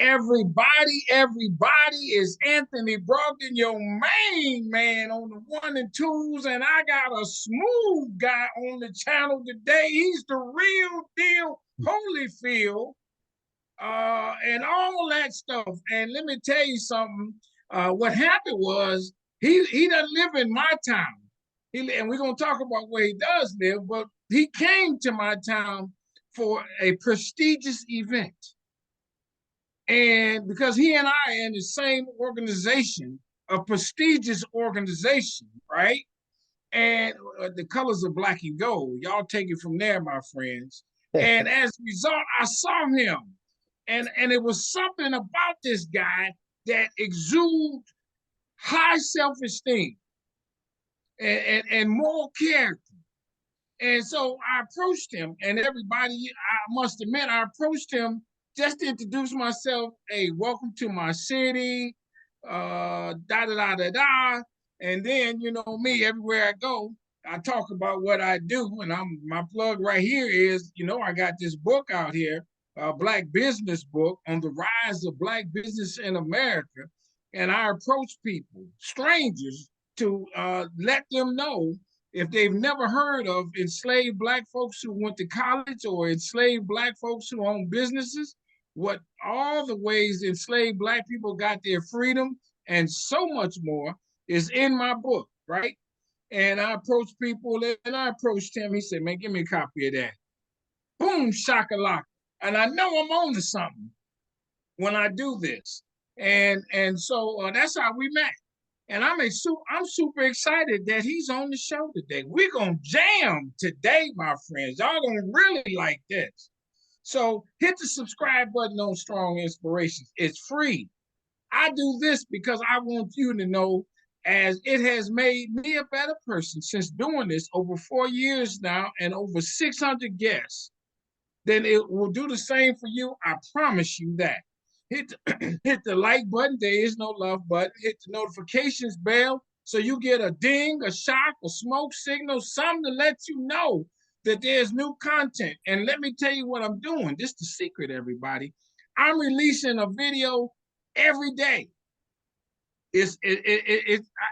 everybody is Anthony Brogdon, your main man on the 1 and 2s, and I got a smooth guy on the channel today. He's the real deal, Holyfield, and all that stuff. And let me tell you something. What happened was he doesn't live in my town. And we're gonna talk about where he does live, but he came to my town for a prestigious event. And because he and I are in the same organization, a prestigious organization, right? And the colors are black and gold. Y'all take it from there, my friends. And as a result, I saw him. And it was something about this guy that exuded high self-esteem and moral character. And so I approached him, and everybody, I must admit, I approached him just to introduce myself. Hey, welcome to my city, da da da da da. And then, you know me, everywhere I go, I talk about what I do. And my plug right here is, you know, I got this book out here, a Black business book on the rise of Black business in America. And I approach people, strangers, to let them know, if they've never heard of enslaved Black folks who went to college or enslaved Black folks who own businesses, what all the ways enslaved Black people got their freedom and so much more is in my book, right? And I approached people, and I approached him. He said, man, give me a copy of that. Boom, shakalaka. And I know I'm on to something when I do this. And so that's how we met. And I'm super excited that he's on the show today. We're going to jam today, my friends. Y'all going to really like this. So hit the subscribe button on Strong Inspirations. It's free. I do this because I want you to know, as it has made me a better person since doing this over 4 years now and over 600 guests, then it will do the same for you. I promise you that. Hit the like button. There is no love button. Hit the notifications bell so you get a ding, a shock, a smoke signal, something to let you know that there's new content. And let me tell you what I'm doing. This is the secret, everybody. I'm releasing a video every day. It's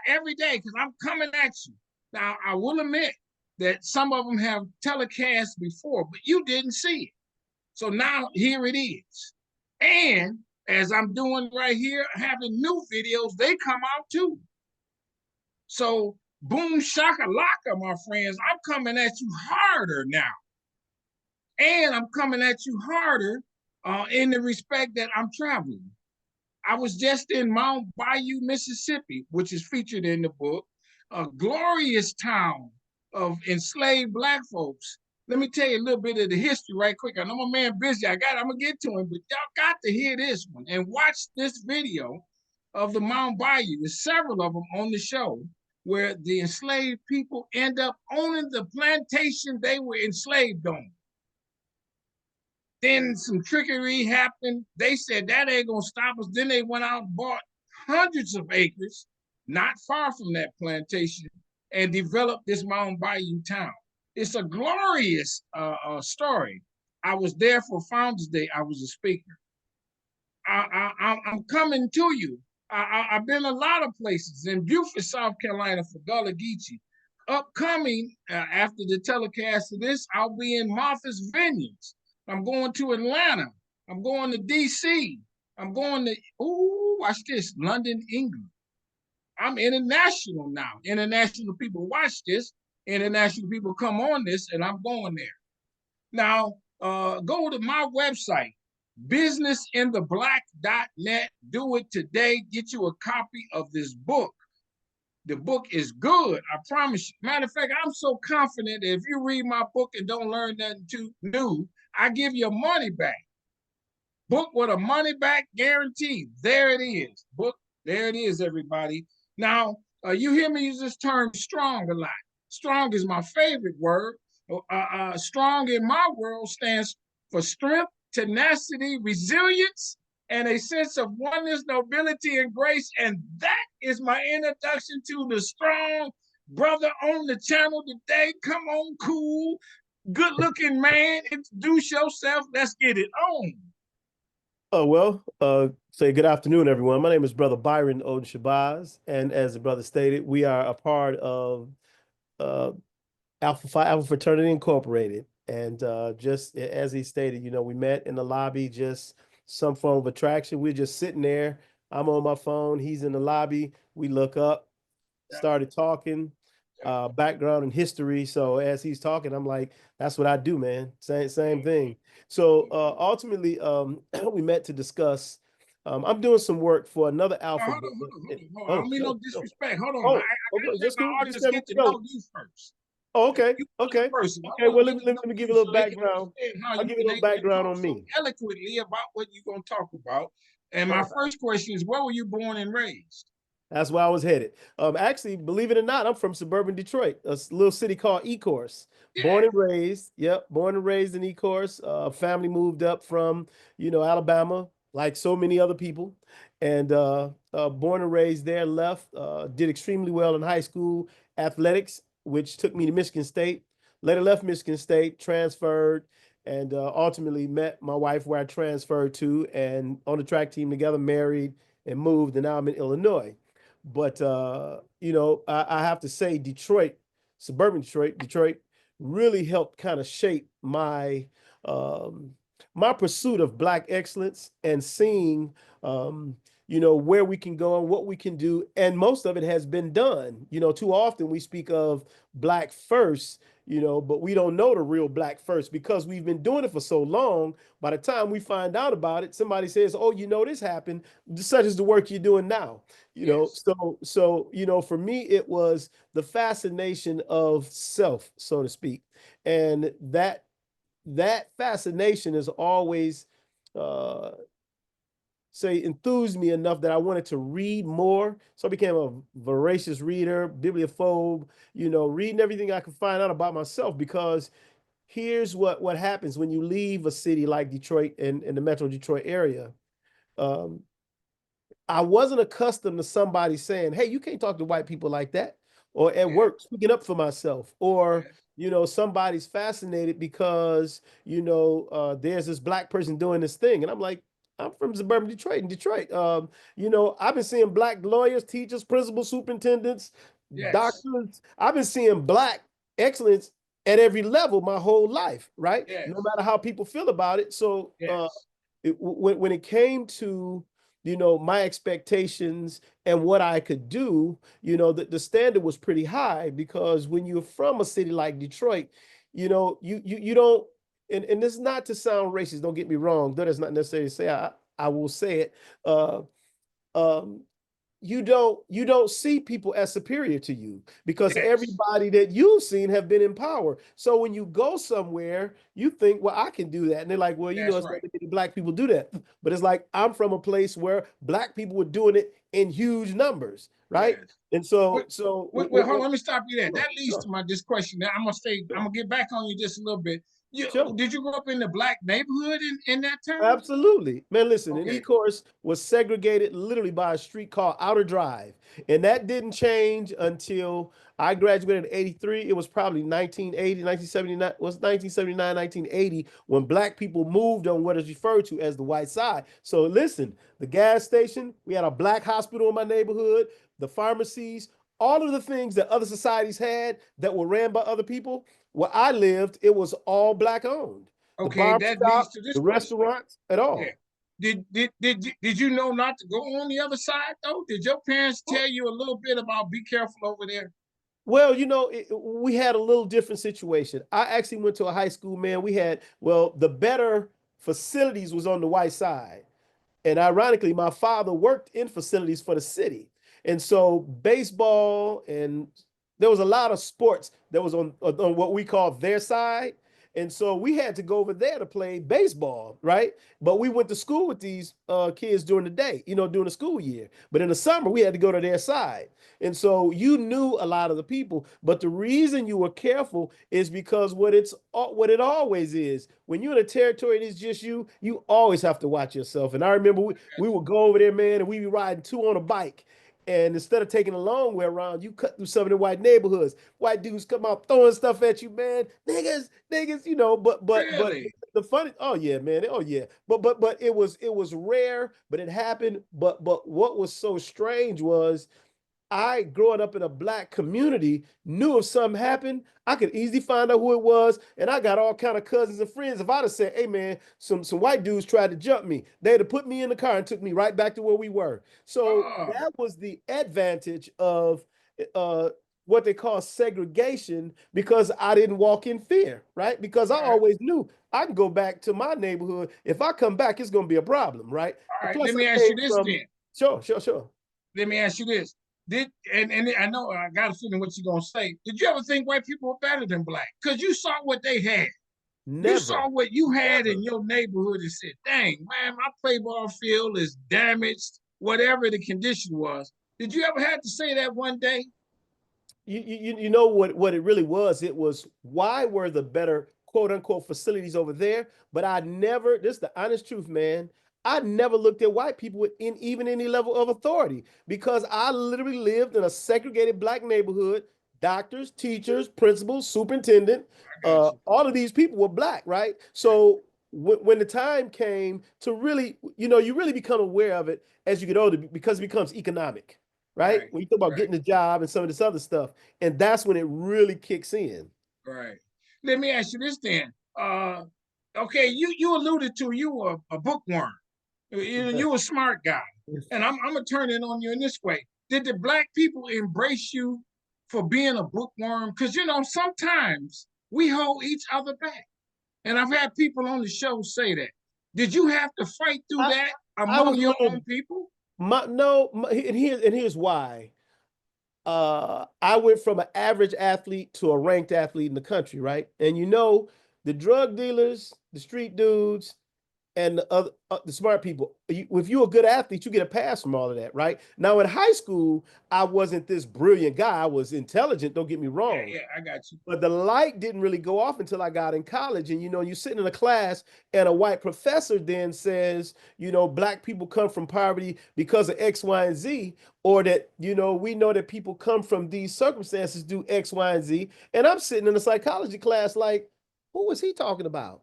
every day because I'm coming at you. Now, I will admit that some of them have telecast before, but you didn't see it. So now here it is. And as I'm doing right here, having new videos, they come out too. So boom shakalaka, my friends, I'm coming at you harder now. And I'm coming at you harder in the respect that I'm traveling. I was just in Mount Bayou, Mississippi, which is featured in the book, a glorious town of enslaved Black folks. Let me tell you a little bit of the history right quick. I know my man busy. I'm gonna get to him, but y'all got to hear this one and watch this video of the Mount Bayou. There's several of them on the show where the enslaved people end up owning the plantation they were enslaved on. Then some trickery happened. They said that ain't gonna stop us. Then they went out and bought hundreds of acres, not far from that plantation, and developed this Mount Bayou town. It's a glorious story. I was there for Founders Day. I was a speaker. I'm coming to you. I've been a lot of places. In Beaufort, South Carolina for Gullah Geechee. Upcoming, after the telecast of this, I'll be in Martha's Vineyards. I'm going to Atlanta. I'm going to D.C. I'm going to, watch this, London, England. I'm international now. International people watch this. International people come on this, and I'm going there. Now, go to my website, businessintheblack.net. Do it today. Get you a copy of this book. The book is good, I promise you. Matter of fact, I'm so confident that if you read my book and don't learn nothing too new, I give you money back. Book with a money back guarantee. There it is. Book, there it is, everybody. Now, you hear me use this term strong a lot. Strong is my favorite word. Strong in my world stands for strength, tenacity, resilience, and a sense of oneness, nobility, and grace. And that is my introduction to the strong brother on the channel today. Come on, cool, good-looking man. Introduce yourself. Let's get it on. Oh, well, say good afternoon, everyone. My name is Brother Byron Shabazz, and as the brother stated, we are a part of uh, Alpha Phi Alpha Fraternity Incorporated. And just as he stated, we met in the lobby, just some form of attraction. We're just sitting there. I'm on my phone. He's in the lobby. We look up, Yeah, started talking, yeah. background and history. So as he's talking, I'm like, that's what I do, man. Same Mhm, thing. So mhm. ultimately, we met to discuss. I'm doing some work for another Now, alpha hold book. on, hold on, hold on, hold on. I Oh, don't mean no no, no. disrespect. Hold on. Oh, I okay, gotta let just my cool. Just audience let me get to go. know you first. Oh, Okay, okay, you are the okay, person. I okay. want to Well, get to know let me give you you a little so they can background. understand how I'll you give you been a little able to background talk on so me. eloquently about what you're gonna talk about. And my Oh, first question is, where were you born and raised? that's where I was headed. Actually, believe it or not, I'm from suburban Detroit, a little city called Ecorse. Born Yeah, and raised, yep, born and raised in Ecorse. Family moved up from, Alabama, like so many other people, and born and raised there. Left, did extremely well in high school athletics, which took me to Michigan State. Later left Michigan State, transferred, and ultimately met my wife where I transferred to, and on the track team together, married and moved, and now I'm in Illinois. But I have to say, suburban Detroit, really helped kind of shape um, my pursuit of Black excellence and seeing, where we can go and what we can do. And most of it has been done. Too often we speak of Black first, but we don't know the real Black first because we've been doing it for so long. By the time we find out about it, somebody says, "Oh, this happened. Such as the work you're doing now." yes, For me it was the fascination of self, so to speak, and that fascination is always uh say enthused me enough that I wanted to read more, so I became a voracious reader, bibliophobe, reading everything I could find out about myself. Because here's what happens when you leave a city like Detroit and in the metro Detroit area. um I wasn't accustomed to somebody saying, "Hey, you can't talk to white people like that," or at yes, work speaking up for myself, or yes, somebody's fascinated because there's this Black person doing this thing, and I'm like, I'm from suburban Detroit. In Detroit, I've been seeing Black lawyers, teachers, principals, superintendents, yes, doctors. I've been seeing Black excellence at every level my whole life, right? No yes, matter how people feel about it. So yes, when it came to my expectations and what I could do, the standard was pretty high. Because when you're from a city like Detroit, you don't, and this is not to sound racist, don't get me wrong, that is not necessarily to say, I will say it. uh um you don't see people as superior to you because yes, everybody that you've seen have been in power. So when you go somewhere, you think, well, I can do that. And they're like, well, that's it's not right. many Black people do that. But it's like, I'm from a place where Black people were doing it in huge numbers, right? Yes. And Wait, wait, hold on. Let me stop you there. sure, That leads sure, to my this question. Now I'm gonna stay. I'm sure, gonna get back on you just a little bit. sure. Did you grow up in the Black neighborhood in that town? Absolutely. Man, listen, an Okay. E-course was segregated literally by a street called Outer Drive. And that didn't change until I graduated in 83. It was probably 1980, 1979, was 1979, 1980, when Black people moved on what is referred to as the white side. So listen, the gas station, we had a Black hospital in my neighborhood, the pharmacies, all of the things that other societies had that were ran by other people. Where I lived, it was all Black owned. The Okay, that leads barbershop, to this the question. restaurants, at Yeah. all. Did you know not to go on the other side though? Did your parents Well, tell you a little bit about be careful over there? we had a little different situation. I actually went to a high school, man. The better facilities was on the white side. And ironically, my father worked in facilities for the city. And so baseball, and there was a lot of sports that was on what we call their side. And so we had to go over there to play baseball, right? But we went to school with these kids during the day, during the school year. But in the summer, we had to go to their side. And so you knew a lot of the people. But the reason you were careful is because what it always is. When you're in a territory and it's just you always have to watch yourself. And I remember we would go over there, man, and we'd be riding two on a bike. And instead of taking the long way around, you cut through some of the white neighborhoods. White dudes come out throwing stuff at you, man. Niggas, niggas, you know. But Really? the funny, oh yeah, man, oh yeah. But it was rare, but it happened. But what was so strange was I, growing up in a black community, knew if something happened, I could easily find out who it was. And I got all kind of cousins and friends. If I'd have said, hey man, some white dudes tried to jump me, they'd have put me in the car and took me right back to where we were. So Oh, that was the advantage of uh, what they call segregation, because I didn't walk in fear, right? Because I all right. always knew I can go back to my neighborhood. If I come back, it's going to be a problem, right? All And right. plus Let I me ask you came this from, then. sure. Let me ask you this. And I know I got a feeling what you're gonna say. Did you ever think white people were better than black? Because you saw what they had. You Never, saw what you had in never. your neighborhood and said, dang, man, my play ball field is damaged, whatever the condition was. Did you ever have to say that one day? You know what it really was? It was, why were the better quote unquote facilities over there? But I never, this is the honest truth, man. I never looked at white people in even any level of authority, because I literally lived in a segregated black neighborhood. Doctors, teachers, principals, superintendent, I got you. all of these people were black, right? Right, So when the time came to really, you really become aware of it as you get older, because it becomes economic, right? right, When you talk about right, getting a job and some of this other stuff, and that's when it really kicks in. right. Let me ask you this then. Okay, you alluded to you were a bookworm. You a smart guy, and I'm gonna turn it on you in this way. Did the black people embrace you for being a bookworm? Because sometimes we hold each other back, and I've had people on the show say that. Did you have to fight through I that I among was a your own little people? no, and here's why. I went from an average athlete to a ranked athlete in the country, right? And the drug dealers, the street dudes, and the smart people. If you're a good athlete, you get a pass from all of that, right? Now in high school, I wasn't this brilliant guy. I was intelligent, don't get me Yeah, wrong. yeah, I got you. But the light didn't really go off until I got in college. And you're sitting in a class, and a white professor then says, black people come from poverty because of X, Y, and Z, or that, we know that people come from these circumstances due X, Y, and Z. And I'm sitting in a psychology class like, who is he talking about?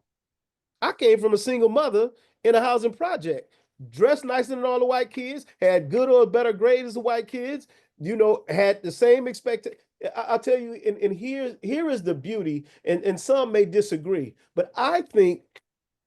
I came from a single mother in a housing project, dressed nicer than all the white kids, had good or better grades as the white kids, had the same expectation. I'll tell you, and here is the beauty, and some may disagree, but I think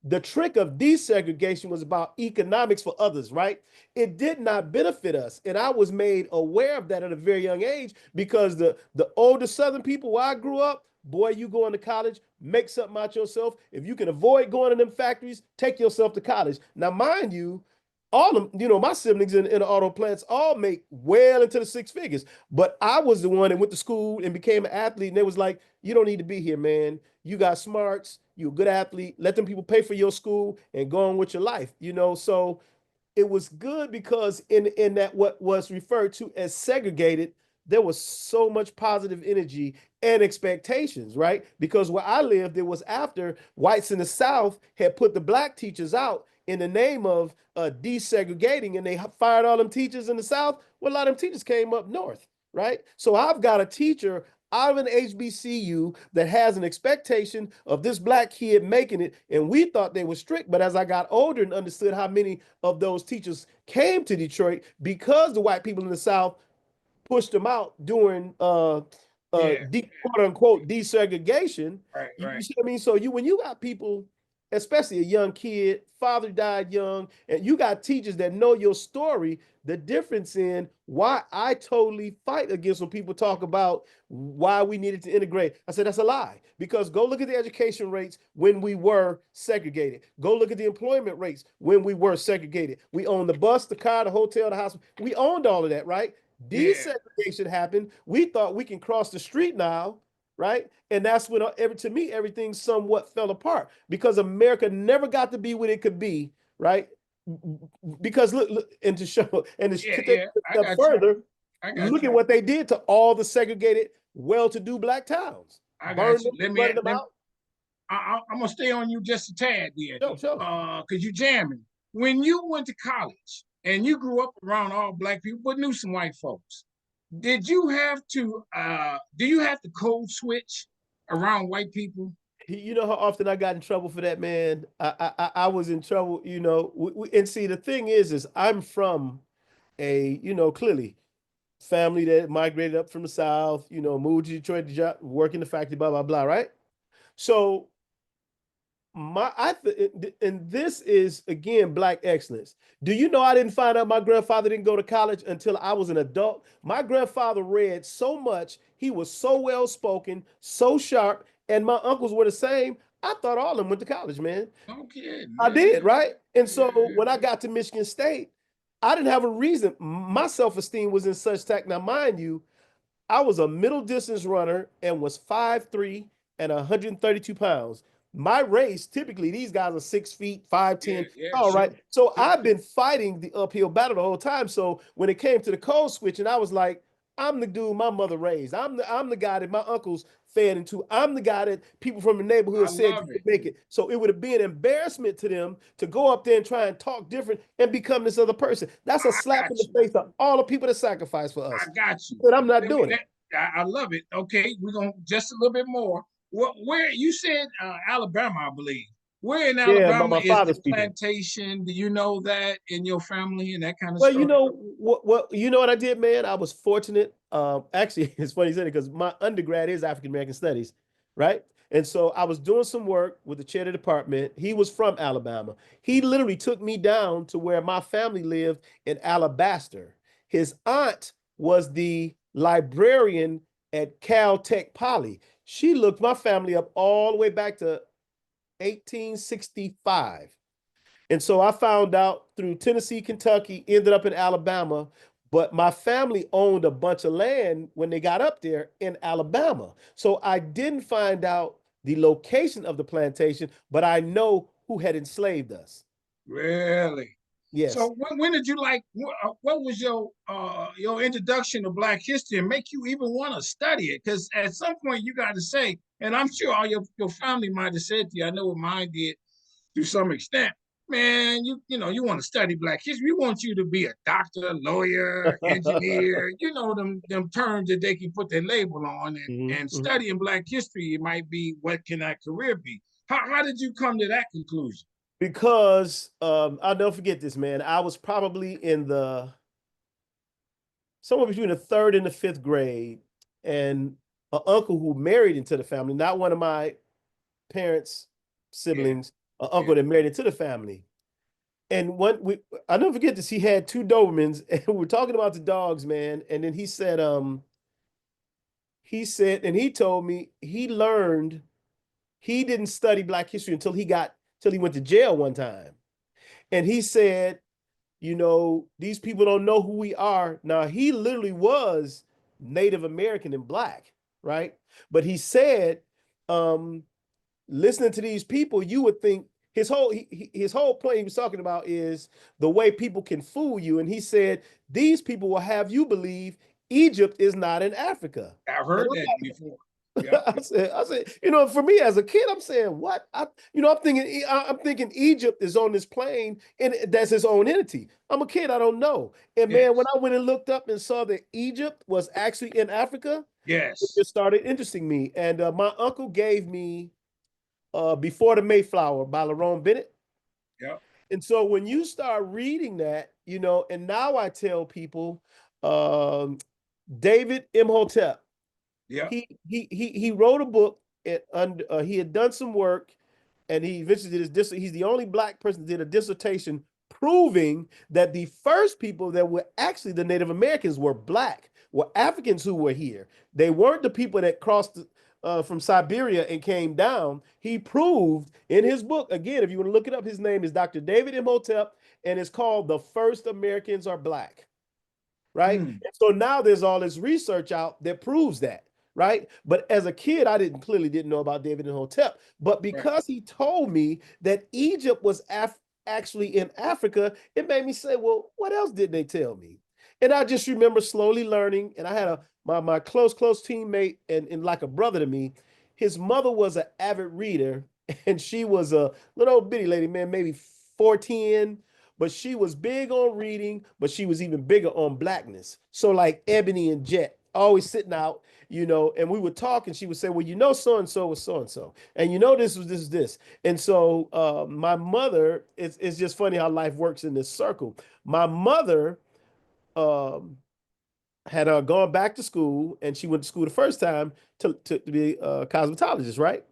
the trick of desegregation was about economics for others, right? It did not benefit us. And I was made aware of that at a very young age, because the older Southern people where I grew up, boy, you going to college, make something out yourself. If you can avoid going to them factories, take yourself to college. Now, mind you, all of my siblings in the auto plants all make well into the six figures. But I was the one that went to school and became an athlete. And they was like, you don't need to be here, man. You got smarts, you're a good athlete. Let them people pay for your school and go on with your life. So it was good, because in that what was referred to as segregated, there was so much positive energy and expectations, right? Because where I lived, it was after whites in the South had put the black teachers out in the name of desegregating, and they fired all them teachers in the South. Well, a lot of them teachers came up north, right? So I've got a teacher out of an HBCU that has an expectation of this black kid making it, and we thought they were strict. But as I got older and understood how many of those teachers came to Detroit because the white people in the South pushed them out during Yeah, quote unquote desegregation. right, You right. see what I mean? So when you got people, especially a young kid, father died young, and you got teachers that know your story, the difference in why I totally fight against when people talk about why we needed to integrate. I said that's a lie, because go look at the education rates when we were segregated. Go look at the employment rates when we were segregated. We owned the bus, the car, the hotel, the house. We owned all of that, right? Yeah, Desegregation happened. We thought we can cross the street now, right? And that's when to me everything somewhat fell apart, because America never got to be what it could be, right? Because look, and to show and to yeah, take yeah. it a I step got you. further, I got look you. at what they did to all the segregated, well-to-do black towns. I got Burned you. them, flooded them out. I'm gonna stay on you just a tad there, Sure, sure. because you jamming. When you went to college, and you grew up around all black people, but knew some white folks. Did you have to? Do you have to code switch around white people? You know how often I got in trouble for that, man. I was in trouble, you know. And see, the thing is I'm from a, you know, clearly family that migrated up from the South, you know, moved to Detroit to work in the factory, blah, blah, blah, right? So and this is again black excellence. Do you know I didn't find out my grandfather didn't go to college until I was an adult? My grandfather read so much, he was so well spoken, so sharp, and my uncles were the same. I thought all of them went to college, man. No kidding, I man. did, right? And so Yeah. when I got to Michigan State, I didn't have a reason. My self-esteem was in such tact. Now, mind you, I was a middle distance runner and was 5'3" and 132 pounds. My race, typically, these guys are 6 feet, 5'10". Yeah, All right. sure. So Sure. I've been fighting the uphill battle the whole time. So when it came to the code switching, I was like, I'm the dude my mother raised. I'm the guy that my uncles fed into. I'm the guy that people from the neighborhood I said you love could it. make it. So it would have been embarrassment to them to go up there and try and talk different and become this other person. That's a I slap got in the you. face of all the people that sacrificed for I us. got you. But I'm not Let me, doing it. I love it. Okay, we're gonna just a little bit more. Where you said Alabama, I believe. Where in Yeah, Alabama my is the father's people. plantation? Do you know that in your family and that kind of Well, you stuff? know what you know what I did, man? I was fortunate. Actually, it's funny you said it because my undergrad is African American Studies, right? And so I was doing some work with the chair of the department. He was from Alabama. He literally took me down to where my family lived in Alabaster. His aunt was the librarian at Caltech Poly. She looked my family up all the way back to 1865. And so I found out through Tennessee, Kentucky, ended up in Alabama. But my family owned a bunch of land when they got up there in Alabama. So I didn't find out the location of the plantation, but I know who had enslaved us. Really? Yes. So when did you like? What was your introduction to Black history and make you even want to study it? Because at some point you got to say, and I'm sure all your family might have said to you. I know what mine did to some extent. Man, you know, you want to study Black history. We want you to be a doctor, lawyer, engineer, you know, them terms that they can put their label on. And Mhm. studying Black history, it might be what can that career be? How did you come to that conclusion? Because I'll never forget this, man. I was probably in the somewhere between the third and the fifth grade, and an uncle who married into the family, not one of my parents' Yeah, siblings, an yeah. uncle that married into the family. And I never forget this. He had two Dobermans, and we were talking about the dogs, man. And then and he told me he didn't study Black history till he went to jail one time. And he said, you know, these people don't know who we are. Now, he literally was Native American and Black, right? But he said, um, listening to these people, you would think his whole point he was talking about is the way people can fool you. And he said, these people will have you believe Egypt is not in Africa. I've And heard I'm that like, before. Yeah. I said, you know, for me as a kid, I'm saying, what? I'm thinking Egypt is on this plane and that's its own entity. I'm a kid, I don't know. And man, when Yes. I went and looked up and saw that Egypt was actually in Africa, it Yes. just started interesting me. And my uncle gave me Before the Mayflower by Lerone Bennett. Yep. And so when you start reading that, you know, and now I tell people, um, David Imhotep, Yep. he wrote a book. He had done some work, and he eventually did he's the only Black person that did a dissertation proving that the first people that were actually the Native Americans were Black, were Africans who were here. They weren't the people that crossed from Siberia and came down. He proved in his book, again, if you want to look it up, his name is Dr. David Imhotep, and it's called The First Americans Are Black, right? Mm. And so now there's all this research out that proves that, right? But as a kid, I didn't know about David and Hotep. But Right. because he told me that Egypt was actually in Africa, it made me say, well, what else did they tell me? And I just remember slowly learning. And I had my close teammate and like a brother to me. His mother was an avid reader, and she was a little bitty lady, man, maybe 4'10", but she was big on reading, but she was even bigger on blackness. So like Ebony and Jet, always sitting out, and we would talk and she would say, well, so-and-so was so-and-so. And this was this. And so my mother, it's just funny how life works in this circle. My mother um, had gone back to school, and she went to school the first time to be a cosmetologist, right?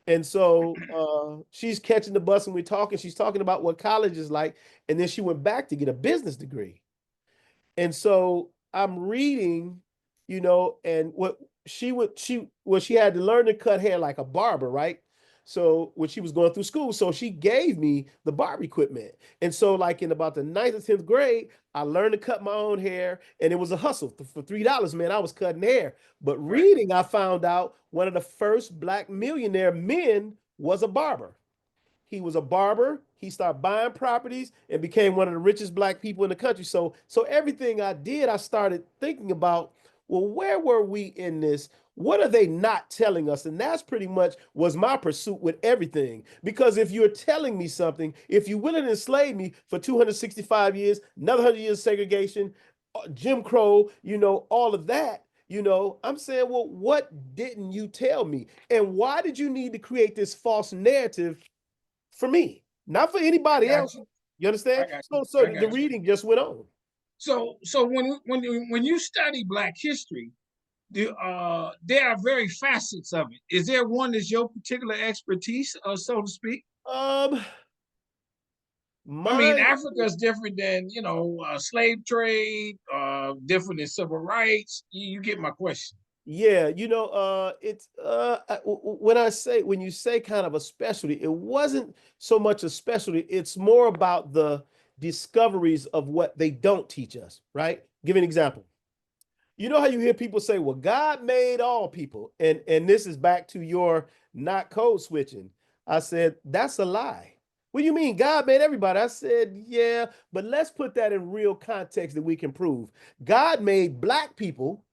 And so she's catching the bus and we're talking. She's talking about what college is like. And then she went back to get a business degree. And so I'm reading, and she had to learn to cut hair like a barber, right? So when she was going through school, so she gave me the barber equipment. And so like in about the 9th or 10th grade, I learned to cut my own hair, and it was a hustle. For $3, man, I was cutting hair. But reading, I found out one of the first Black millionaire men was a barber. He was a barber. He started buying properties and became one of the richest Black people in the country. So everything I did, I started thinking about, well, where were we in this? What are they not telling us? And that's pretty much was my pursuit with everything. Because if you're telling me something, if you're willing to enslave me for 265 years, another 100 years of segregation, Jim Crow, all of that, I'm saying, well, what didn't you tell me? And why did you need to create this false narrative for me, not for anybody else? You understand? So the reading just went on. So when you study Black history, there are very facets of it. Is there one that's your particular expertise, so to speak? I mean, Africa is different than slave trade, different than civil rights. You get my question. Yeah, it's when you say kind of a specialty, it wasn't so much a specialty. It's more about the discoveries of what they don't teach us, right? Give an example. You know how you hear people say, well, God made all people, and this is back to your not code switching. I said, that's a lie. What do you mean God made everybody? I said, yeah, but let's put that in real context that we can prove. God made Black people.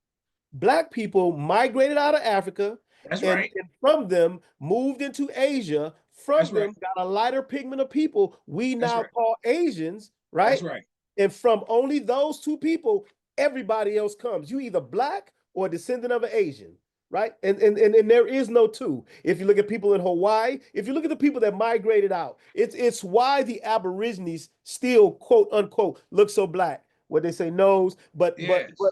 Black people migrated out of Africa. That's right. And from them moved into Asia. From That's them right. got a lighter pigment of people we now right. call Asians, right? That's right. And from only those two people, everybody else comes. You either Black or a descendant of an Asian, right? And there is no two. If you look at people in Hawaii, if you look at the people that migrated out, it's why the Aborigines still, quote unquote, look so Black. What they say nose, but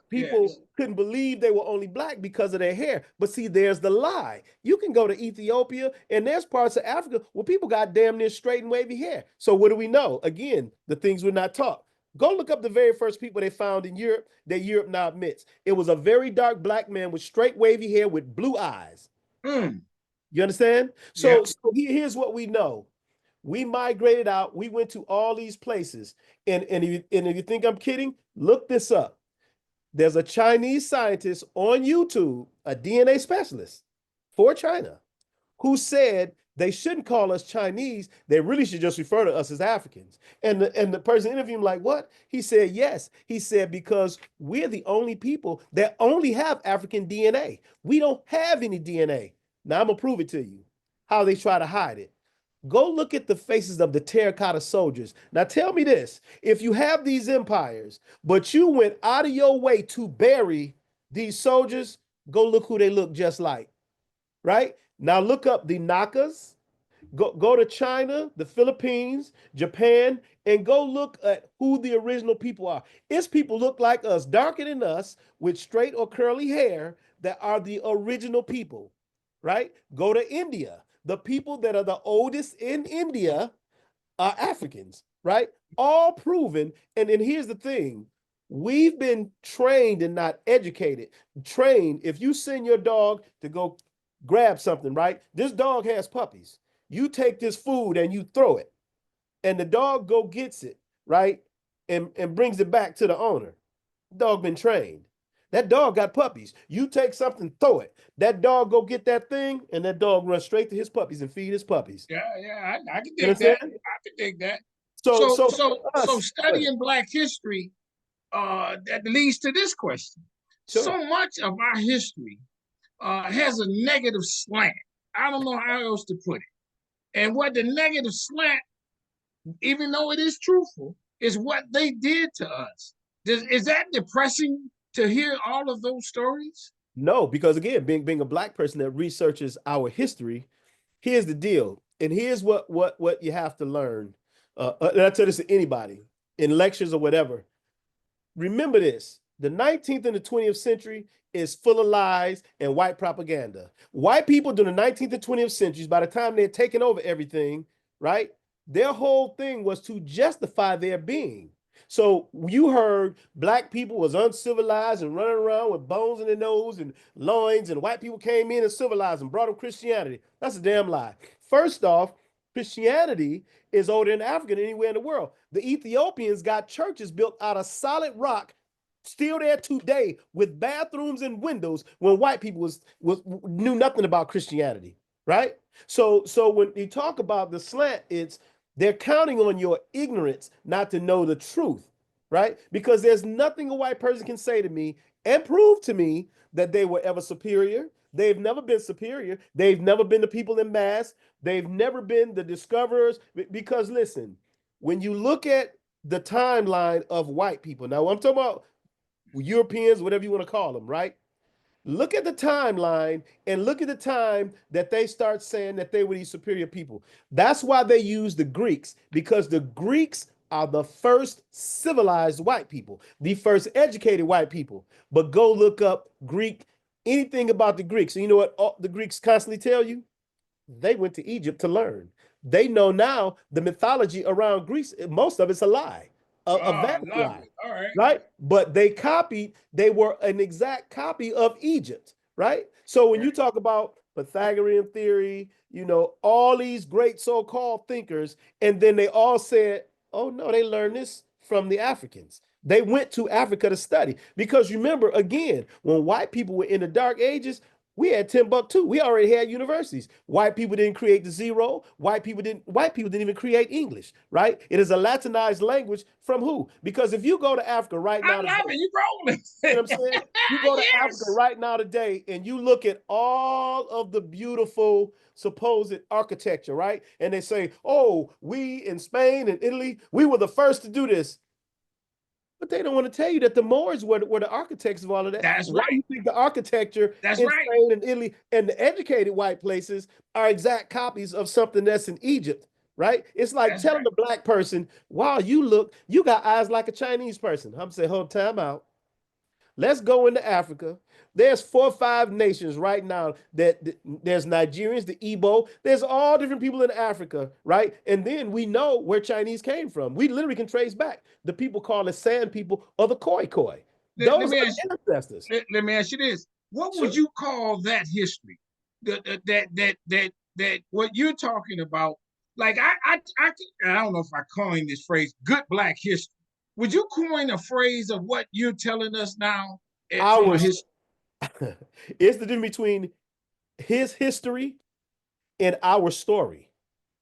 people couldn't believe they were only Black because of their hair. But see, there's the lie. You can go to Ethiopia and there's parts of Africa where people got damn near straight and wavy hair. So what do we know? Again, the things we're not taught. Go look up the very first people they found in Europe that Europe now admits. It was a very dark Black man with straight wavy hair with blue eyes. You understand? So here's what we know. We migrated out. We went to all these places. And if you think I'm kidding, look this up. There's a Chinese scientist on YouTube, a DNA specialist for China, who said they shouldn't call us Chinese. They really should just refer to us as Africans. And the person interviewed him like, what? He said, yes. He said, because we're the only people that only have African DNA. We don't have any DNA. Now I'm going to prove it to you, how they try to hide it. Go look at the faces of the terracotta soldiers. Now tell me this, if you have these empires, but you went out of your way to bury these soldiers, go look who they look just like, right? Now look up the Nakas, go to China, the Philippines, Japan, and go look at who the original people are. It's people look like us, darker than us, with straight or curly hair that are the original people, right? Go to India. The people that are the oldest in India are Africans, right? All proven. And then here's the thing. We've been trained and not educated. Trained, if you send your dog to go grab something, right? This dog has puppies. You take this food and you throw it. And the dog go gets it, right? And brings it back to the owner. Dog been trained. That dog got puppies. You take something, throw it. That dog go get that thing, and that dog runs straight to his puppies and feed his puppies. Yeah, I can dig that. I can dig that. So studying Black history, that leads to this question. Sure. So much of our history has a negative slant. I don't know how else to put it. And what the negative slant even though it is truthful, is what they did to us. Is that depressing to hear all of those stories? No, because again, being a black person that researches our history, here's the deal, and here's what you have to learn. And I tell this to anybody in lectures or whatever. Remember this: the 19th and the 20th century is full of lies and white propaganda. White people during the 19th and 20th centuries, by the time they're taking over everything, right? Their whole thing was to justify their being. So you heard black people was uncivilized and running around with bones in their nose and loins, and white people came in and civilized and brought them Christianity. That's a damn lie. First off, Christianity is older in Africa than anywhere in the world. The Ethiopians got churches built out of solid rock, still there today with bathrooms and windows, when white people knew nothing about Christianity, right? So when you talk about the slant, it's they're counting on your ignorance not to know the truth, right? Because there's nothing a white person can say to me and prove to me that they were ever superior. They've never been superior. They've never been the people in mass. They've never been the discoverers. Because listen, when you look at the timeline of white people, now I'm talking about Europeans, whatever you want to call them, right? Look at the timeline and look at the time that they start saying that they were these superior people. That's why they use the Greeks, because the Greeks are the first civilized white people, the first educated white people. But go look up Greek, anything about the Greeks. And you know what the Greeks constantly tell you? They went to Egypt to learn. They know now the mythology around Greece, most of it's a lie, a vast lie. All right. Right? But they were an exact copy of Egypt, right? So when you talk about Pythagorean theory, all these great so-called thinkers, and then they all said, oh no, they learned this from the Africans. They went to Africa to study. Because remember, again, when white people were in the Dark Ages, we had Timbuktu. We already had universities. White people didn't create the zero. White people didn't even create English, right? It is a Latinized language from who? Because if you go to Africa right now, I love it. You rolling. You know what I'm saying? You go to Africa right now today and you look at all of the beautiful supposed architecture, right? And they say, oh, we in Spain and Italy, we were the first to do this. But they don't want to tell you that the Moors were the architects of all of that. That's Why right. do you think the architecture That's in right. Spain and Italy and the educated white places are exact copies of something that's in Egypt, right? It's like That's telling right. the black person, wow, you got eyes like a Chinese person. I'm saying, hold time out. Let's go into Africa. There's 4 or 5 nations right now that there's Nigerians, the Igbo. There's all different people in Africa, right? And then we know where Chinese came from. We literally can trace back. The people called the Sand people or the Khoi Khoi. Those are ancestors. Let me ask you this: what Sure. would you call that history? That what you're talking about? Like I don't know if I coined this phrase, "good black history." Would you coin a phrase of what you're telling us now from a history? It's the difference between his history and our story.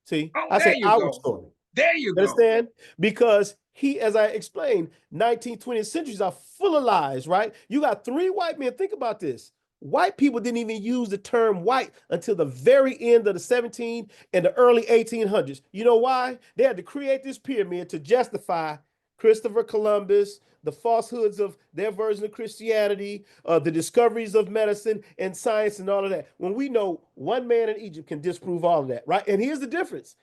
See, I say our story. There you go. Understand? Because as I explained, 19th, 20th centuries are full of lies, right? You got 3 white men. Think about this. White people didn't even use the term white until the very end of the 17 and the early 1800s. You know why? They had to create this pyramid to justify Christopher Columbus, the falsehoods of their version of Christianity, the discoveries of medicine and science and all of that. When we know one man in Egypt can disprove all of that, right? And here's the difference.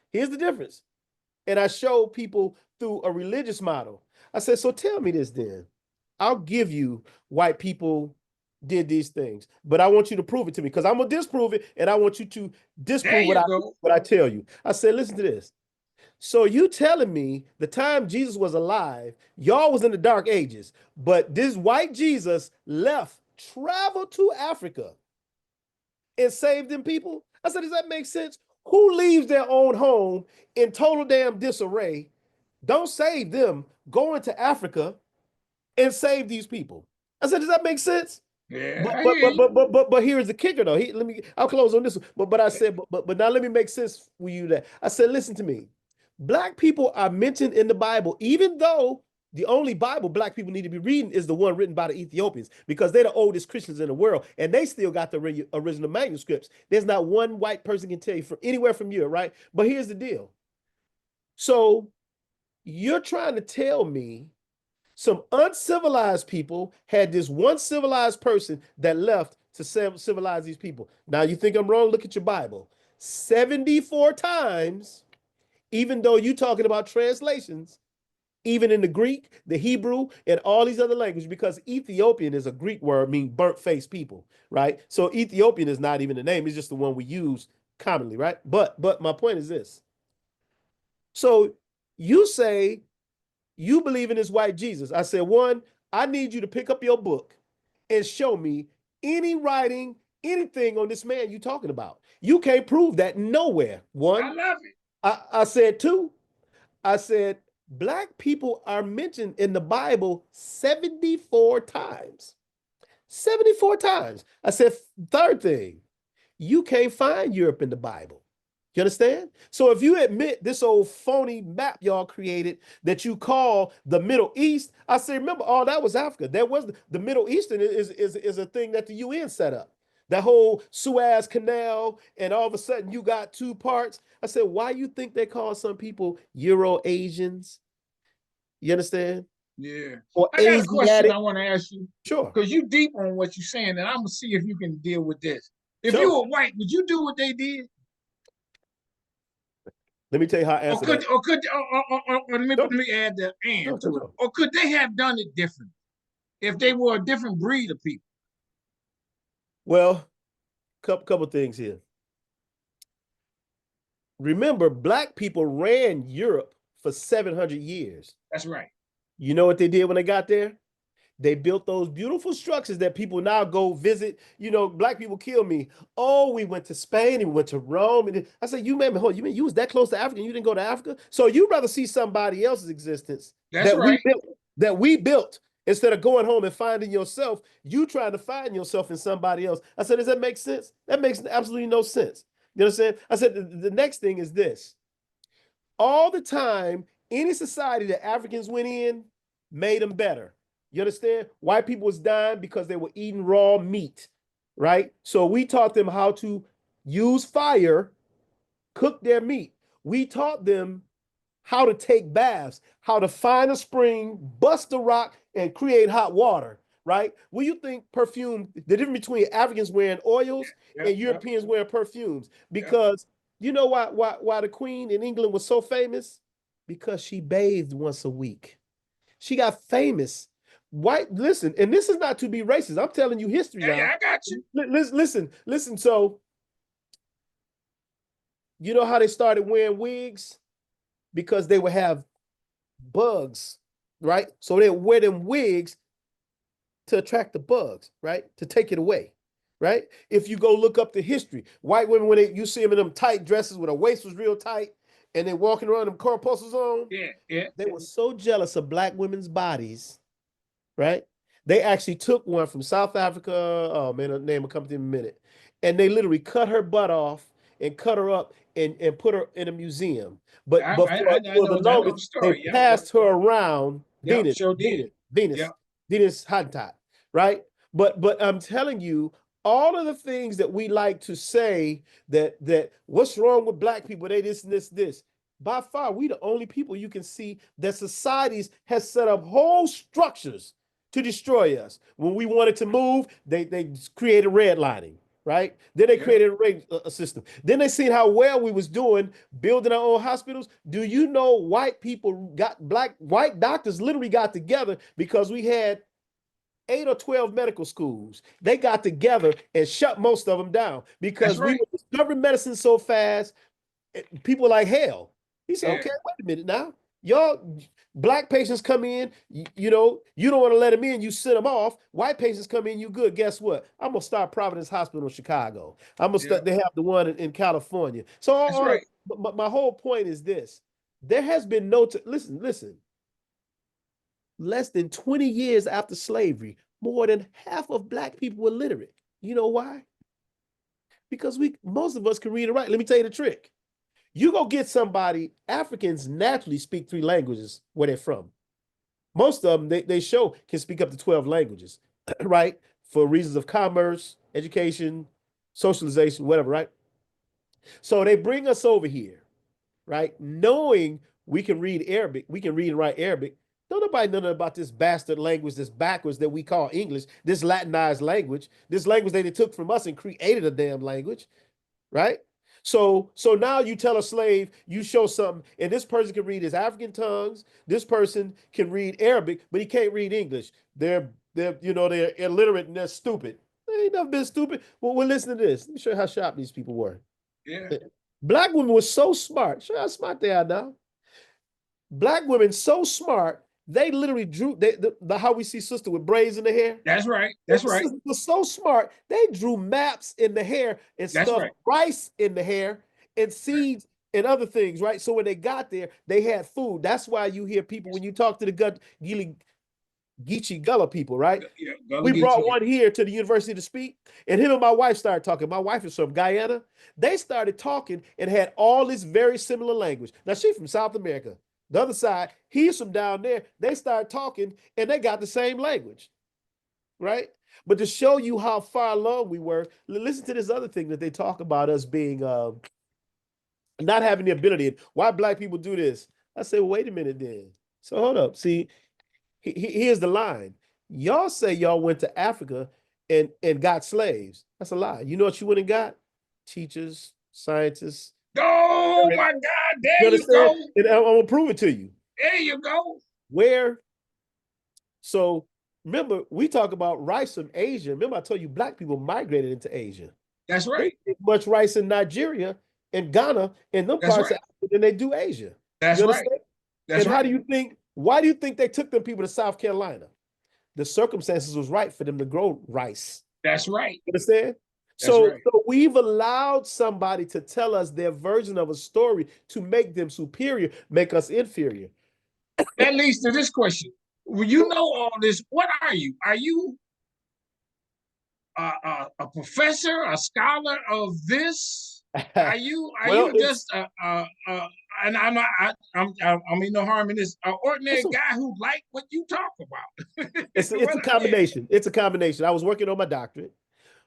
And I show people through a religious model. I said, so tell me this then. I'll give you white people did these things, but I want you to prove it to me, because I'm going to disprove it, and I want you to disprove what I tell you. I said, listen to this. So you telling me the time Jesus was alive, y'all was in the Dark Ages, but this white Jesus traveled to Africa and saved them people? I said, does that make sense? Who leaves their own home in total damn disarray? Don't save them, go into Africa and save these people. I said, does that make sense? Yeah. But here's the kicker though. I'll close on this one. But I said, but now let me make sense for you that I said, listen to me. Black people are mentioned in the Bible, even though the only Bible black people need to be reading is the one written by the Ethiopians, because they're the oldest Christians in the world, and they still got the original manuscripts. There's not one white person can tell you from anywhere from Europe, right? But here's the deal. So you're trying to tell me some uncivilized people had this one civilized person that left to civilize these people. Now you think I'm wrong? Look at your Bible. 74 times, even though you're talking about translations, even in the Greek, the Hebrew, and all these other languages, because Ethiopian is a Greek word meaning burnt face people, right? So Ethiopian is not even the name, it's just the one we use commonly, right? But my point is this. So you say you believe in this white Jesus. I said, one, I need you to pick up your book and show me any writing, anything on this man you're talking about. You can't prove that nowhere. One, I love it. I said, two, I said, Black people are mentioned in the Bible 74 times. 74 times. I said, third thing, you can't find Europe in the Bible. You understand? So if you admit this old phony map y'all created that you call the Middle East, I say, remember, all that was Africa. That was the Middle Eastern is a thing that the UN set up. That whole Suez Canal, and all of a sudden you got two parts. I said, why you think they call some people Euro-Asians? You understand? Yeah. Or I got a question Asiatic. I want to ask you. Sure. Because you deep on what you're saying, and I'm gonna see if you can deal with this. If Sure. you were white, would you do what they did? Let me tell you how I answer that. Let me add the and to it. Or could they have done it different if they were a different breed of people? Well, couple things here. Remember, Black people ran Europe for 700 years. That's right. You know what they did when they got there? They built those beautiful structures that people now go visit. You know, Black people kill me. Oh, we went to Spain and we went to Rome. And I said, you mean you was that close to Africa and you didn't go to Africa? So you'd rather see somebody else's existence that we built instead of going home and finding yourself. You trying to find yourself in somebody else. I said, does that make sense? That makes absolutely no sense. You understand? I said, the next thing is this. All the time, any society that Africans went in made them better. You understand? White people was dying because they were eating raw meat, right? So we taught them how to use fire, cook their meat. We taught them how to take baths, how to find a spring, bust a rock, and create hot water, right? Well, you think perfume, the difference between Africans wearing oils and Europeans wearing perfumes, because you know why the Queen in England was so famous? Because she bathed once a week. She got famous. White, listen, and this is not to be racist. I'm telling you history now. Yeah, I got you. Listen. So, you know how they started wearing wigs? Because they would have bugs, right? So they would wear them wigs to attract the bugs, right? To take it away, right? If you go look up the history, white women, when you see them in them tight dresses when their waist was real tight and they walking around them corpuscles on, they were so jealous of Black women's bodies, right? They actually took one from South Africa. Oh man, her name will come to me in a minute. And they literally cut her butt off and cut her up and put her in a museum. But for the longest, they passed her around Venus, Venus Hottentot, right? But I'm telling you, all of the things that we like to say that what's wrong with Black people, they this and this. By far, we the only people you can see that societies has set up whole structures to destroy us. When we wanted to move, they created redlining, right? Then they created a rate system. Then they seen how well we was doing building our own hospitals. Do you know white people white doctors literally got together because we had 8 or 12 medical schools. They got together and shut most of them down because we were discovering medicine so fast. People like hell. He said, okay, wait a minute now. Y'all, Black patients come in, you know, you don't want to let them in, you send them off. White patients come in, you good. Guess what? I'm going to start Providence Hospital in Chicago. I'm going to start, they have the one in California. So my whole point is this. There has been listen. Less than 20 years after slavery, more than half of Black people were literate. You know why? Because most of us can read and write. Let me tell you the trick. You go get somebody, Africans naturally speak 3 languages where they're from. Most of them, they show can speak up to 12 languages, right? For reasons of commerce, education, socialization, whatever, right? So they bring us over here, right? Knowing we can read Arabic, we can read and write Arabic. Don't nobody know nothing about this bastard language, this backwards that we call English, this Latinized language, this language that they took from us and created a damn language, right? So now you tell a slave, you show something, and this person can read his African tongues. This person can read Arabic, but he can't read English. They're illiterate and they're stupid. They ain't never been stupid. Well, listen to this. Let me show you how sharp these people were. Yeah. Black women were so smart. Show you how smart they are now. Black women so smart, they literally drew how we see sister with braids in the hair. That's right. That's right. Sister was so smart, they drew maps in the hair and stuffed rice in the hair and seeds and other things, right? So when they got there, they had food. That's why you hear people when you talk to the Geechee Gullah people, right? Yeah, we brought one here to the university to speak, and him and my wife started talking. My wife is from Guyana. They started talking and had all this very similar language. Now, she's from South America. The other side, he's from down there. They started talking, and they got the same language, right? But to show you how far along we were, listen to this other thing that they talk about us being not having the ability. And why Black people do this? I say, well, wait a minute then. So hold up. See, here's the line. Y'all say y'all went to Africa and got slaves. That's a lie. You know what you went and got? Teachers, scientists. Oh my God, there you go. And I'm gonna prove it to you. There you go. So remember, we talk about rice from Asia. Remember, I told you Black people migrated into Asia. That's right. They eat much rice in Nigeria and Ghana and them parts of Africa than they do Asia. That's right. And how do you think? Why do you think they took them people to South Carolina? The circumstances was right for them to grow rice. That's right. You understand? So we've allowed somebody to tell us their version of a story to make them superior, make us inferior. That leads to this question. Well, you know all this. What are you? Are you a professor, a scholar of this? Are you just and I mean no harm in this, an ordinary guy who like what you talk about? It's a combination. It's a combination. I was working on my doctorate.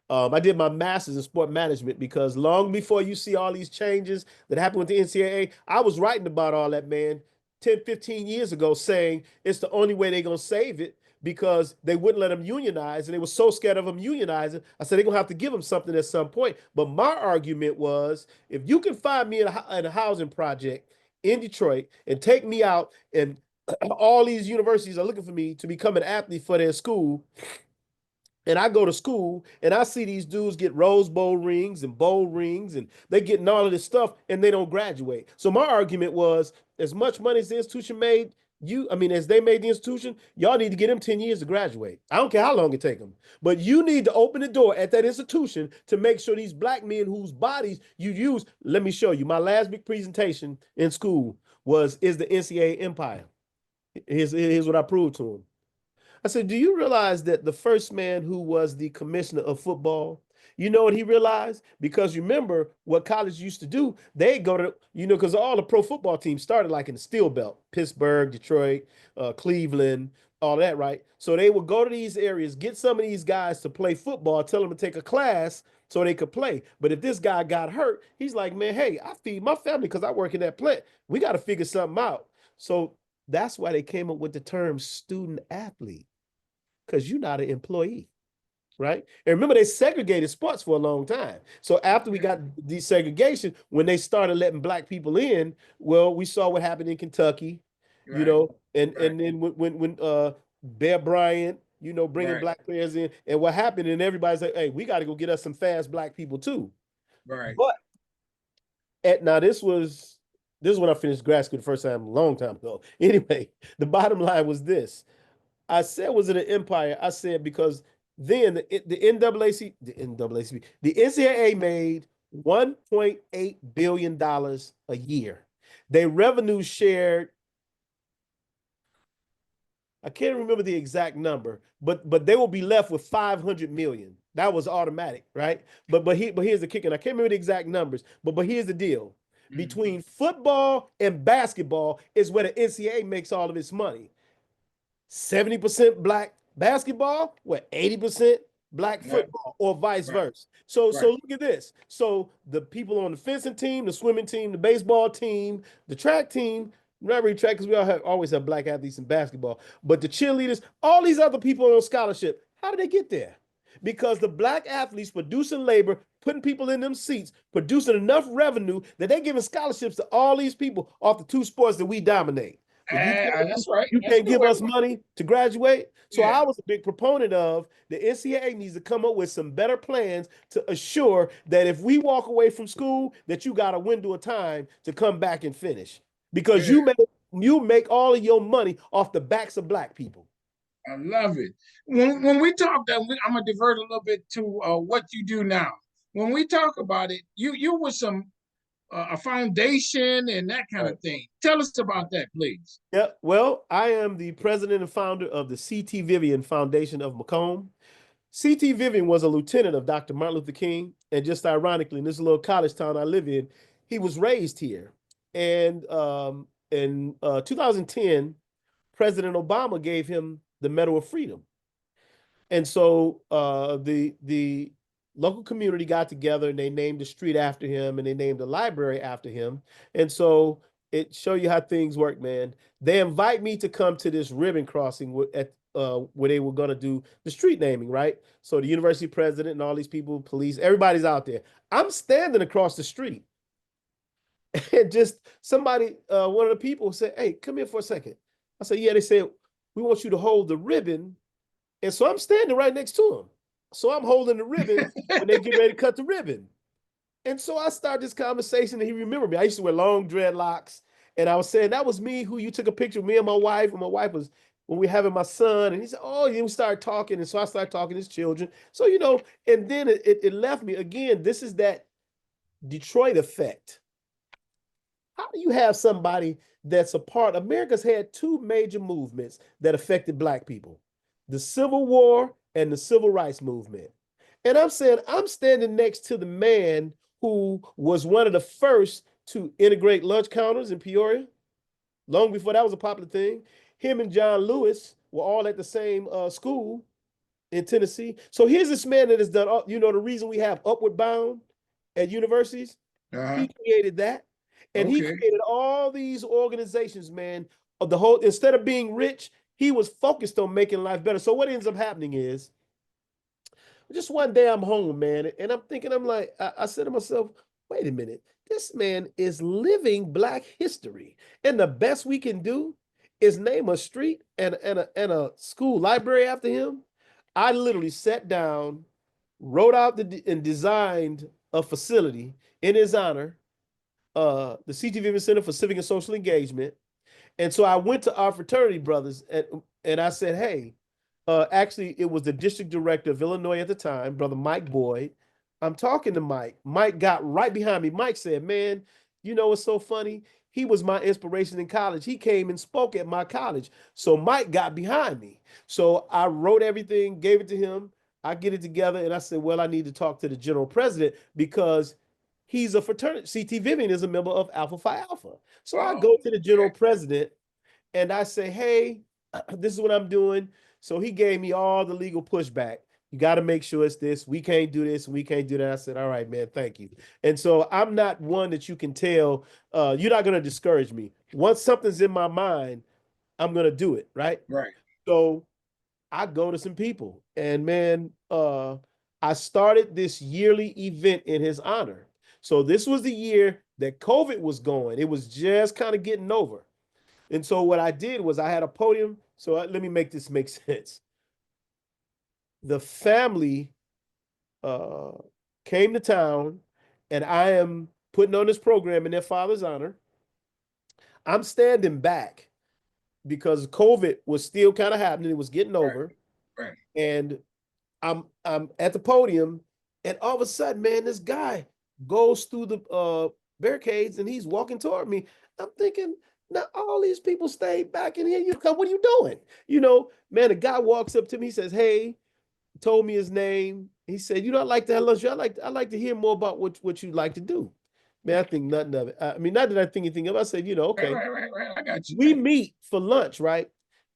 I did my master's in sport management because long before you see all these changes that happened with the NCAA, I was writing about all that, man, 10, 15 years ago, saying it's the only way they're going to save it because they wouldn't let them unionize, and they were so scared of them unionizing. I said they're going to have to give them something at some point. But my argument was, if you can find me in a housing project in Detroit and take me out, and all these universities are looking for me to become an athlete for their school, and I go to school and I see these dudes get Rose Bowl rings and bowl rings and they getting all of this stuff and they don't graduate. So my argument was, as much money as the institution made, as they made the institution, y'all need to get them 10 years to graduate. I don't care how long it take them, but you need to open the door at that institution to make sure these Black men whose bodies you use. Let me show you. My last big presentation in school is the NCAA empire. Here's what I proved to them. I said, do you realize that the first man who was the commissioner of football, you know what he realized? Because remember what college used to do, they go to, because all the pro football teams started like in the Steel Belt, Pittsburgh, Detroit, Cleveland, all that, right? So they would go to these areas, get some of these guys to play football, tell them to take a class so they could play. But if this guy got hurt, he's like, man, hey, I feed my family because I work in that plant. We got to figure something out. So that's why they came up with the term student athlete. Because you're not an employee, right? And remember, they segregated sports for a long time. So after we got desegregation, when they started letting Black people in, well, we saw what happened in Kentucky, and then when Bear Bryant, bringing Black players in, and what happened, and everybody's like, hey, we got to go get us some fast Black people too. Right. But now this is when I finished grad school the first time, a long time ago. Anyway, the bottom line was this. I said, was it an empire? I said, because then the NCAA made $1.8 billion a year. Their revenue shared, I can't remember the exact number, but they will be left with 500 million. That was automatic, right? But here's the kicker. And I can't remember the exact numbers, but here's the deal. Between football and basketball is where the NCAA makes all of its money. 70% Black basketball, 80% Black football, or vice versa. So look at this. So the people on the fencing team, the swimming team, the baseball team, the track team, not really track because we always have black athletes in basketball, but the cheerleaders, all these other people on scholarship, how did they get there? Because the black athletes producing labor, putting people in them seats, producing enough revenue that they're giving scholarships to all these people off the two sports that we dominate. But That's right. you That's a can't good give way to us put money to graduate. So it. Yeah. I was a big proponent of the NCAA needs to come up with some better plans to assure that if we walk away from school, that you got a window of time to come back and finish. Because Yeah. you make all of your money off the backs of black people. I love it. When we talk, I'm gonna divert a little bit to what you do now. When we talk about it, you were some a foundation and that kind Right. of thing. Tell us about that, please. Yeah, well, I am the president and founder of the C.T. Vivian Foundation of Macomb. C.T. Vivian was a lieutenant of Dr. Martin Luther King, and just ironically, in this little college town I live in, he was raised here. And in 2010, President Obama gave him the Medal of Freedom. And so the local community got together and they named the street after him and they named the library after him. And so it show you how things work, man. They invite me to come to this ribbon crossing at where they were going to do the street naming, right? So the university president and all these people, police, everybody's out there. I'm standing across the street, and just somebody, one of the people said, "Hey, come here for a second." I said, "Yeah." They said, "We want you to hold the ribbon." And so I'm standing right next to him. So I'm holding the ribbon when they get ready to cut the ribbon. And so I started this conversation and he remembered me. I used to wear long dreadlocks. And I was saying, that was me who you took a picture of me and my wife. And my wife was, when we were having my son. And he said, oh, and we started talking. And so I started talking to his children. So, and then it left me. Again, this is that Detroit effect. How do you have somebody that's a part? America's had two major movements that affected black people: the Civil War and the Civil Rights Movement. And I'm saying I'm standing next to the man who was one of the first to integrate lunch counters in Peoria, long before that was a popular thing. Him and John Lewis were all at the same school in Tennessee. So here's this man that has done, the reason we have Upward Bound at universities, he created that. And he created all these organizations, man, of the whole, instead of being rich, he was focused on making life better. So what ends up happening is, just one day I'm home, man, and I'm thinking, I said to myself, wait a minute, this man is living Black history. And the best we can do is name a street and a school library after him. I literally sat down, wrote out and designed a facility in his honor, the C.T. Vivian Center for Civic and Social Engagement. And so I went to our fraternity brothers and I said, hey, actually, it was the district director of Illinois at the time, Brother Mike Boyd. I'm talking to Mike. Mike got right behind me. Mike said, man, what's so funny? He was my inspiration in college. He came and spoke at my college. So Mike got behind me. So I wrote everything, gave it to him. I get it together. And I said, well, I need to talk to the general president because he's a fraternity. C.T. Vivian is a member of Alpha Phi Alpha. So I go to the general president and I say, hey, this is what I'm doing. So he gave me all the legal pushback. You got to make sure it's this. We can't do this. We can't do that. I said, all right, man, thank you. And so I'm not one that you can tell, you're not going to discourage me. Once something's in my mind, I'm going to do it, right? Right. So I go to some people and, man, I started this yearly event in his honor. So this was the year that COVID was going. It was just kind of getting over. And so what I did was I had a podium. So let me make this make sense. The family came to town and I am putting on this program in their father's honor. I'm standing back because COVID was still kind of happening. It was getting over. Right. And I'm at the podium and all of a sudden, man, this guy goes through the barricades and he's walking toward me. I'm thinking, now all these people stay back in here. You come, what are you doing? Man, a guy walks up to me, he says, hey, told me his name. He said, I'd like to have lunch. I'd like to hear more about what you'd like to do. Man, I think nothing of it. I mean, not that I think anything of it. I said, okay. Right. I got you. We meet for lunch, right?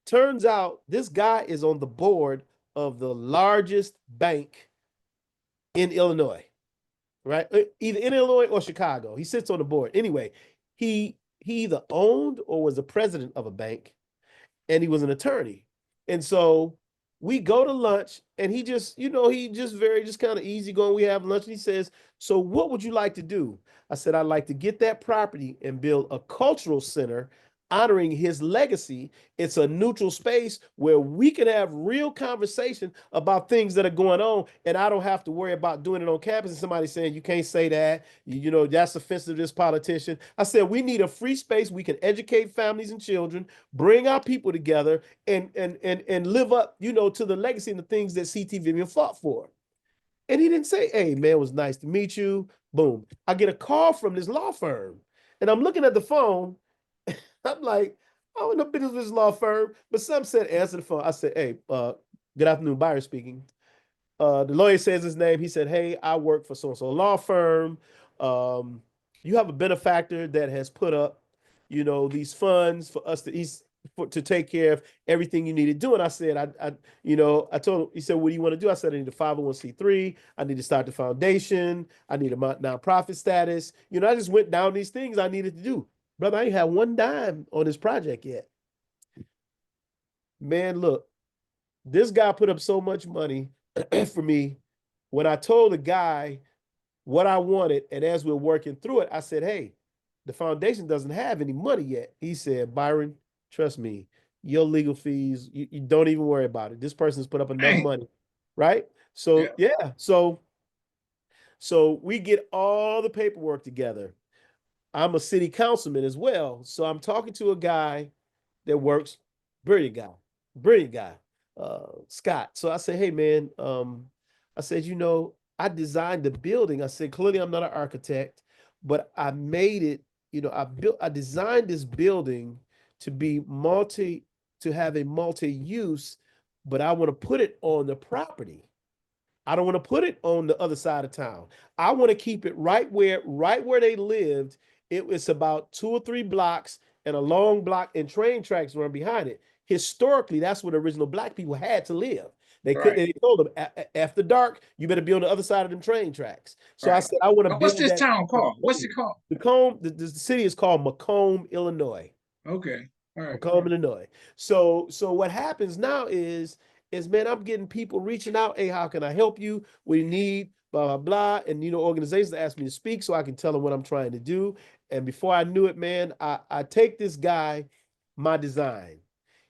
Turns out this guy is on the board of the largest bank in Illinois, right? Either in Illinois or Chicago. He sits on the board. Anyway, he he either owned or was the president of a bank, and he was an attorney. And so we go to lunch, and he just, he just very, just kind of easy going. We have lunch, and he says, "So what would you like to do?" I said, "I'd like to get that property and build a cultural center honoring his legacy. It's a neutral space where we can have real conversation about things that are going on, and I don't have to worry about doing it on campus and somebody saying you can't say that, that's offensive to this politician." I said, "We need a free space. We can educate families and children, bring our people together, and live up, to the legacy and the things that CT Vivian fought for." And he didn't say, "Hey, man, it was nice to meet you." Boom. I get a call from this law firm, and I'm looking at the phone. I'm like, "I don't know business with this law firm," but some said, "Answer the phone." I said, "Hey, good afternoon, Byron speaking." The lawyer says his name. He said, "Hey, I work for so-and-so law firm. Um, you have a benefactor that has put up, these funds for us to take care of everything you need to do." And I said, I told him, he said, "What do you want to do?" I said, "I need a 501c3. I need to start the foundation. I need a nonprofit status." I just went down these things I needed to do. Brother, I ain't had one dime on this project yet. Man, look, this guy put up so much money for me. When I told the guy what I wanted, and as we're working through it, I said, "Hey, the foundation doesn't have any money yet." He said, "Byron, trust me, your legal fees, you don't even worry about it. This person's put up enough money." Right? So yeah, so we get all the paperwork together. I'm a city councilman as well. So I'm talking to a guy that works, brilliant guy, Scott. So I said, "Hey man," I said, "I designed the building." I said, "Clearly I'm not an architect, but I made it, I designed this building to be to have a multi-use, but I want to put it on the property. I don't want to put it on the other side of town. I want to keep it right where they lived. It's about 2 or 3 blocks and a long block, and train tracks run behind it. Historically, that's where the original Black people had to live. They told them after dark, you better be on the other side of them train tracks." So I said, "I want to But what's build this that." town called? What's it called? The city is called Macomb, Illinois. Okay. All right. Macomb, Illinois. So what happens now is man, I'm getting people reaching out. "Hey, how can I help you? We need blah blah blah," and organizations ask me to speak so I can tell them what I'm trying to do. And before I knew it, man, I take this guy my design.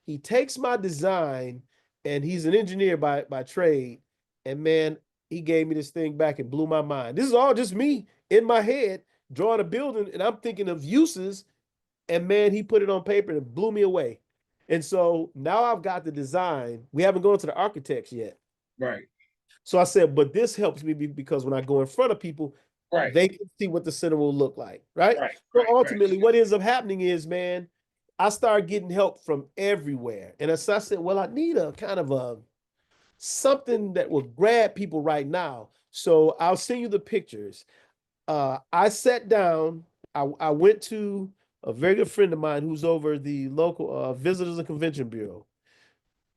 He takes my design, and he's an engineer by trade. And man, he gave me this thing back and blew my mind. This is all just me in my head drawing a building, and I'm thinking of uses. And man, he put it on paper and it blew me away. And so now I've got the design. We haven't gone to the architects yet. Right. So I said, but this helps me because when I go in front of people, they can see what the center will look like. Right. So ultimately, what ends up happening is, man, I started getting help from everywhere. And as I said, well, I need a kind of something that will grab people right now. So I'll send you the pictures. I sat down. I went to a very good friend of mine who's over the local Visitors and Convention Bureau.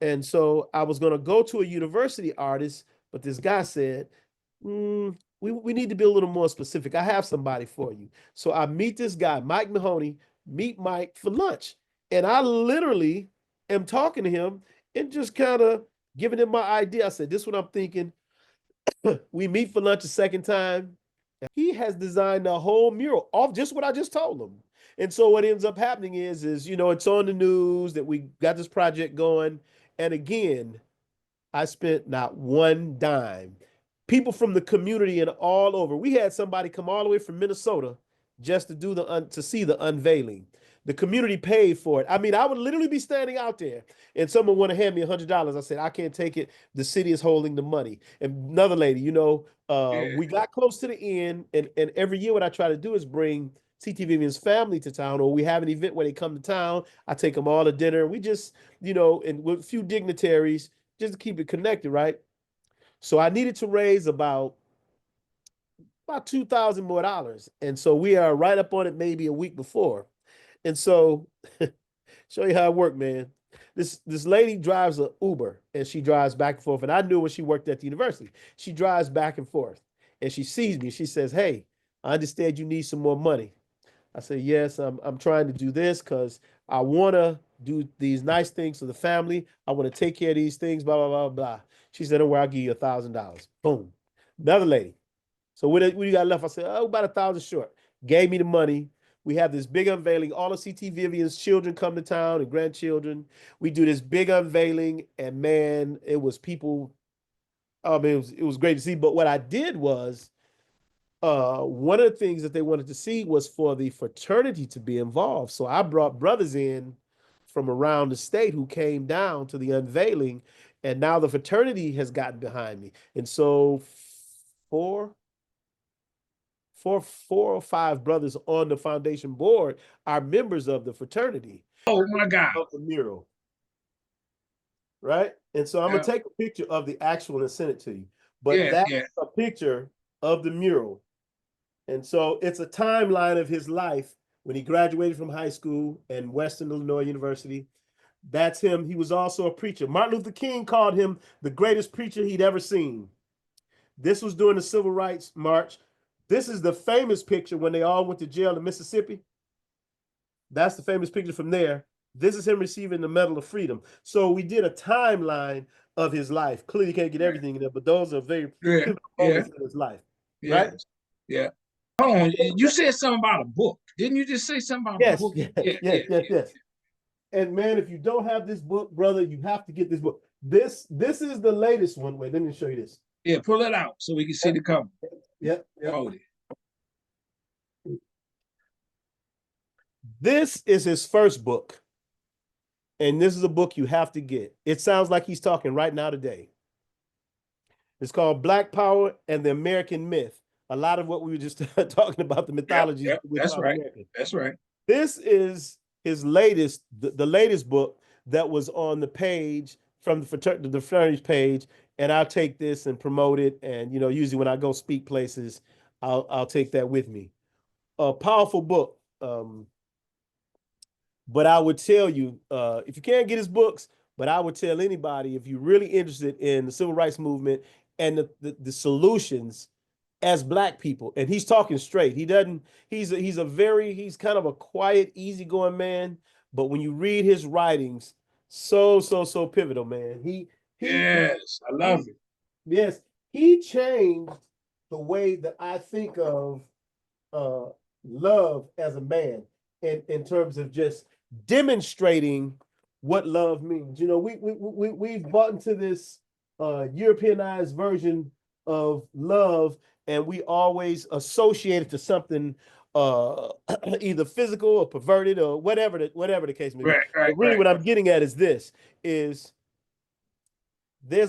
And so I was going to go to a university artist, but this guy said, we need to be a little more specific. I have somebody for you. So I meet this guy, Mike Mahoney, meet Mike for lunch. And I literally am talking to him and just kind of giving him my idea. I said, "This is what I'm thinking." We meet for lunch a second time. He has designed a whole mural off just what I just told him. And so what ends up happening is it's on the news that we got this project going. And again, I spent not one dime. People from the community and all over. We had somebody come all the way from Minnesota just to do to see the unveiling. The community paid for it. I mean, I would literally be standing out there and someone want to hand me $100. I said, "I can't take it. The city is holding the money." And another lady, we got close to the end, and every year what I try to do is bring CT Vivian's family to town, or we have an event where they come to town. I take them all to dinner. We just, and with a few dignitaries just to keep it connected, right? So I needed to raise about $2,000 more. And so we are right up on it maybe a week before. And so show you how it worked, man. This lady drives an Uber and she drives back and forth. And I knew when she worked at the university. She drives back and forth and she sees me. She says, "Hey, I understand you need some more money." I said, yes, I'm trying to do this because I want to do these nice things for the family. I want to take care of these things, blah, blah, blah, blah. She said, don't worry, I'll give you $1,000. Boom. Another lady. So what do you got left? I said, oh, about 1,000 short. Gave me the money. We have this big unveiling. All of CT Vivian's children come to town and grandchildren. We do this big unveiling, and man, it was people. I mean, it was great to see. But what I did was, one of the things that they wanted to see was for the fraternity to be involved. So I brought brothers in from around the state who came down to the unveiling, and now the fraternity has gotten behind me. And so four or five brothers on the foundation board are members of the fraternity. Oh my God. Of the mural. Right? And so I'm gonna take a picture of the actual and send it to you. But that's a picture of the mural. And so it's a timeline of his life when he graduated from high school and Western Illinois University. That's him. He was also a preacher. Martin Luther King called him the greatest preacher he'd ever seen. This was during the Civil Rights March. This is the famous picture when they all went to jail in Mississippi. That's the famous picture from there. This is him receiving the Medal of Freedom. So we did a timeline of his life. Clearly, you can't get everything in there, but those are very pivotal moments in his life. Right? Yeah. Hold on. You said something about a book. Didn't you just say something about a book? Yes. And man, if you don't have this book, brother, you have to get this book. This is the latest one. Wait, let me show you this. Yeah, pull it out so we can see the cover. Yep. Hold it. This is his first book. And this is a book you have to get. It sounds like he's talking right now today. It's called Black Power and the American Myth. A lot of what we were just talking about, the mythology. Yep, that's right. American. That's right. This is his latest, the latest book that was on the page from the fraternity's page. And I'll take this and promote it. And, you know, usually when I go speak places, I'll take that with me. A powerful book. But I would tell you, if you can't get his books, but I would tell anybody, if you're really interested in the civil rights movement and the solutions as Black people, and he's talking straight. He doesn't, he's kind of a quiet, easygoing man. But when you read his writings, so pivotal, man. Yes, I love it. Yes, he changed the way that I think of love as a man in terms of just demonstrating what love means. You know, we've bought into this Europeanized version of love, and we always associate it to something either physical or perverted or whatever the case may be. But really, what I'm getting at is this: there's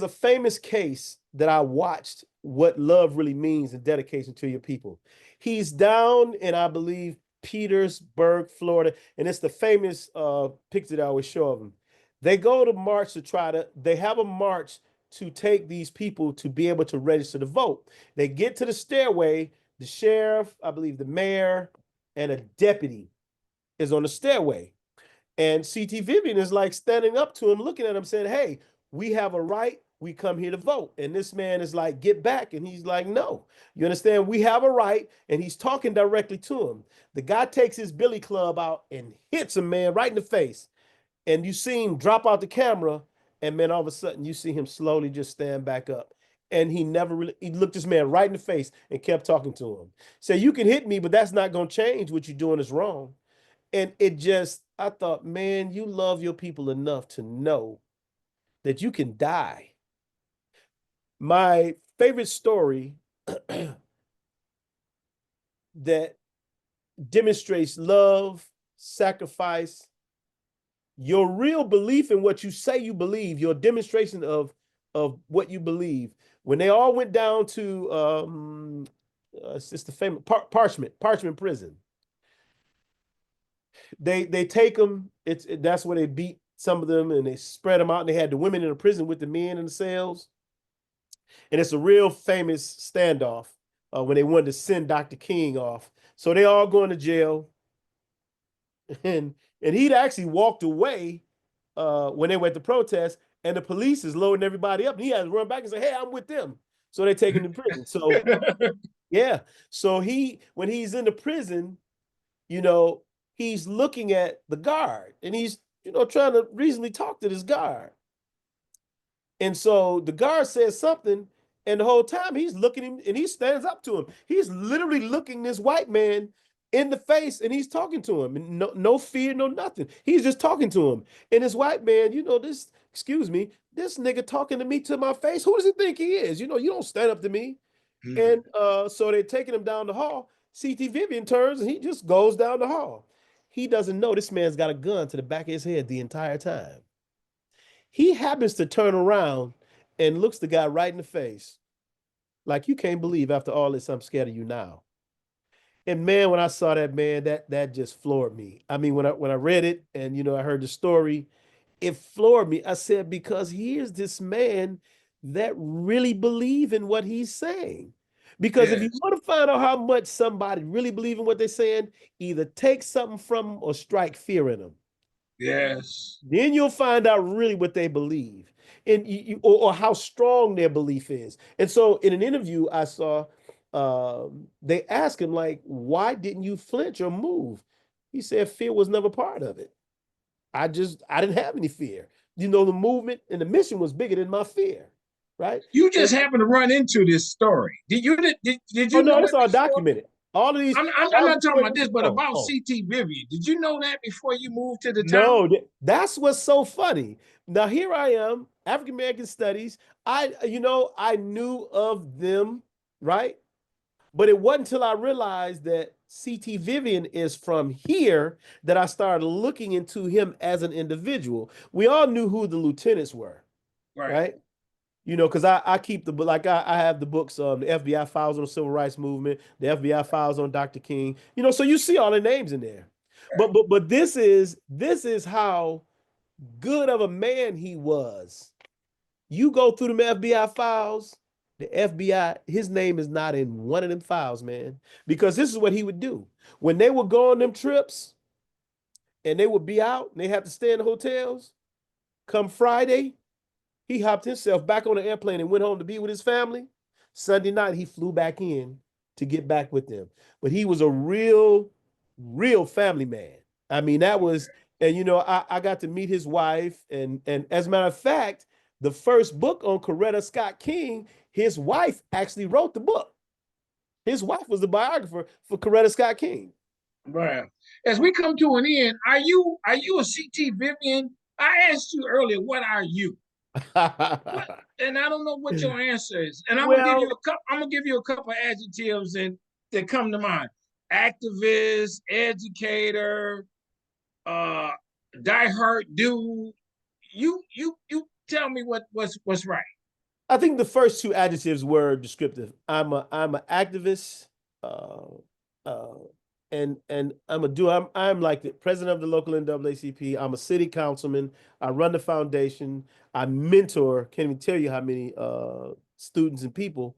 a famous case that I watched what love really means and dedication to your people. He's down in, I believe, Petersburg, Florida, and it's the famous picture that I always show of him. They go to march they have a march to take these people to be able to register to vote. They get to the stairway, the sheriff, I believe the mayor, and a deputy is on the stairway. And CT Vivian is like standing up to him, looking at him, saying, hey, we have a right. We come here to vote. And this man is like, get back. And he's like, no, you understand? We have a right. And he's talking directly to him. The guy takes his billy club out and hits him, man, right in the face. And you see him drop out the camera. And man, all of a sudden you see him slowly just stand back up. And he looked this man right in the face and kept talking to him. Say, you can hit me, but that's not going to change. What you're doing is wrong. And I thought, man, you love your people enough to know that you can die. My favorite story that demonstrates love, sacrifice, your real belief in what you say you believe, your demonstration of what you believe. When they all went down to it's the famous Parchment prison. They take them. That's where they beat some of them and they spread them out. And they had the women in the prison with the men in the cells. And it's a real famous standoff when they wanted to send Dr. King off. So they all going to jail. And he'd actually walked away when they went to protest, and the police is loading everybody up. And he had to run back and say, hey, I'm with them. So they take him to prison. So yeah. So when he's in the prison, you know, he's looking at the guard and he's, trying to reasonably talk to this guard. And so the guard says something, and the whole time he's looking him and he stands up to him. He's literally looking this white man in the face and he's talking to him. And no fear, no nothing. He's just talking to him. And this white man, excuse me, this nigga talking to me to my face. Who does he think he is? You don't stand up to me. And so they're taking him down the hall. CT Vivian turns and he just goes down the hall. He doesn't know this man's got a gun to the back of his head the entire time. He happens to turn around and looks the guy right in the face. Like, you can't believe after all this, I'm scared of you now. And man, when I saw that, man, that just floored me. I mean, when I read it and, I heard the story, it floored me. I said, because here's this man that really believe in what he's saying. Because if you want to find out how much somebody really believe in what they're saying, either take something from them or strike fear in them. Yes. Then you'll find out really what they believe and or how strong their belief is. And so in an interview I saw, they asked him, like, why didn't you flinch or move? He said, fear was never part of it. I didn't have any fear. The movement and the mission was bigger than my fear. Right. You just happened to run into this story. Did you Oh, know no, that it's all before? documented. All of these. I'm not talking about this, but about CT Vivian. Did you know that before you moved to the town? No, that's what's so funny. Now here I am, African American Studies. I knew of them, right? But it wasn't until I realized that CT Vivian is from here that I started looking into him as an individual. We all knew who the lieutenants were, right? Because I keep the book, like I have the books, the FBI files on the Civil Rights Movement, the FBI files on Dr. King, so you see all the names in there. Right. But this is how good of a man he was. You go through them FBI files, the FBI, his name is not in one of them files, man. Because this is what he would do. When they would go on them trips and they would be out and they have to stay in the hotels, come Friday, he hopped himself back on the airplane and went home to be with his family. Sunday night, he flew back in to get back with them. But he was a real family man. I mean, that was, and I got to meet his wife. And as a matter of fact, the first book on Coretta Scott King, his wife actually wrote the book. His wife was the biographer for Coretta Scott King. Right. As we come to an end, are you a CT Vivian? I asked you earlier, what are you? And I don't know what your answer is. And I'm gonna give you a couple of adjectives that come to mind: activist, educator, diehard dude. You tell me what's right. I think the first two adjectives were descriptive. I'm an activist, and I'm like the president of the local NAACP. I'm a city councilman. I run the foundation. I mentor. Can't even tell you how many students and people.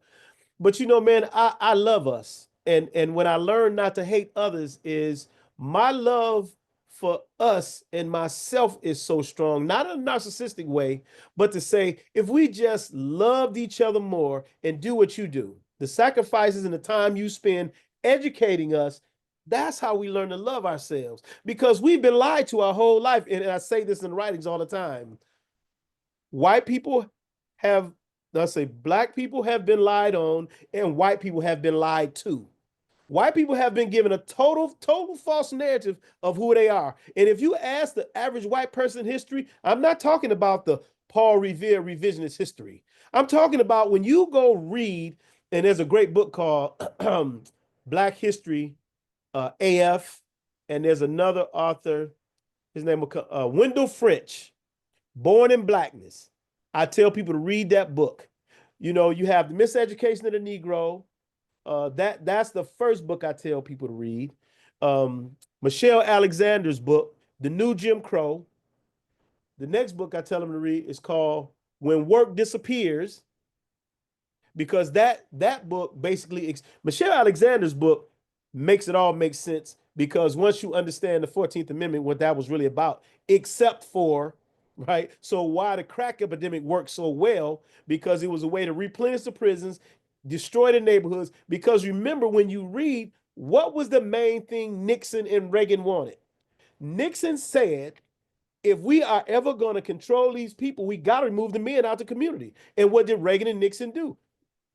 But man, I love us. And when I learned not to hate others, is my love for us and myself is so strong, not in a narcissistic way, but to say, if we just loved each other more and do what you do, the sacrifices and the time you spend educating us, that's how we learn to love ourselves, because we've been lied to our whole life. And I say this in writings all the time. White people have, let's say, black people have been lied on, and white people have been lied to. White people have been given a total false narrative of who they are. And if you ask the average white person in history, I'm not talking about the Paul Revere revisionist history. I'm talking about when you go read, and there's a great book called Blackhistory, AF, and there's another author, his name is Wendell French, Born in Blackness. I tell people to read that book. You have the Miseducation of the Negro. That's the first book I tell people to read. Michelle Alexander's book, The New Jim Crow. The next book I tell them to read is called When Work Disappears, because that book basically, Michelle Alexander's book makes it all make sense, because once you understand the 14th Amendment, what that was really about, except for, right? So why the crack epidemic worked so well, because it was a way to replenish the prisons, destroy the neighborhoods. Because remember, when you read, What was the main thing Nixon and Reagan wanted? Nixon said, if we are ever going to control these people, we got to remove the men out of the community. And what did Reagan and Nixon do?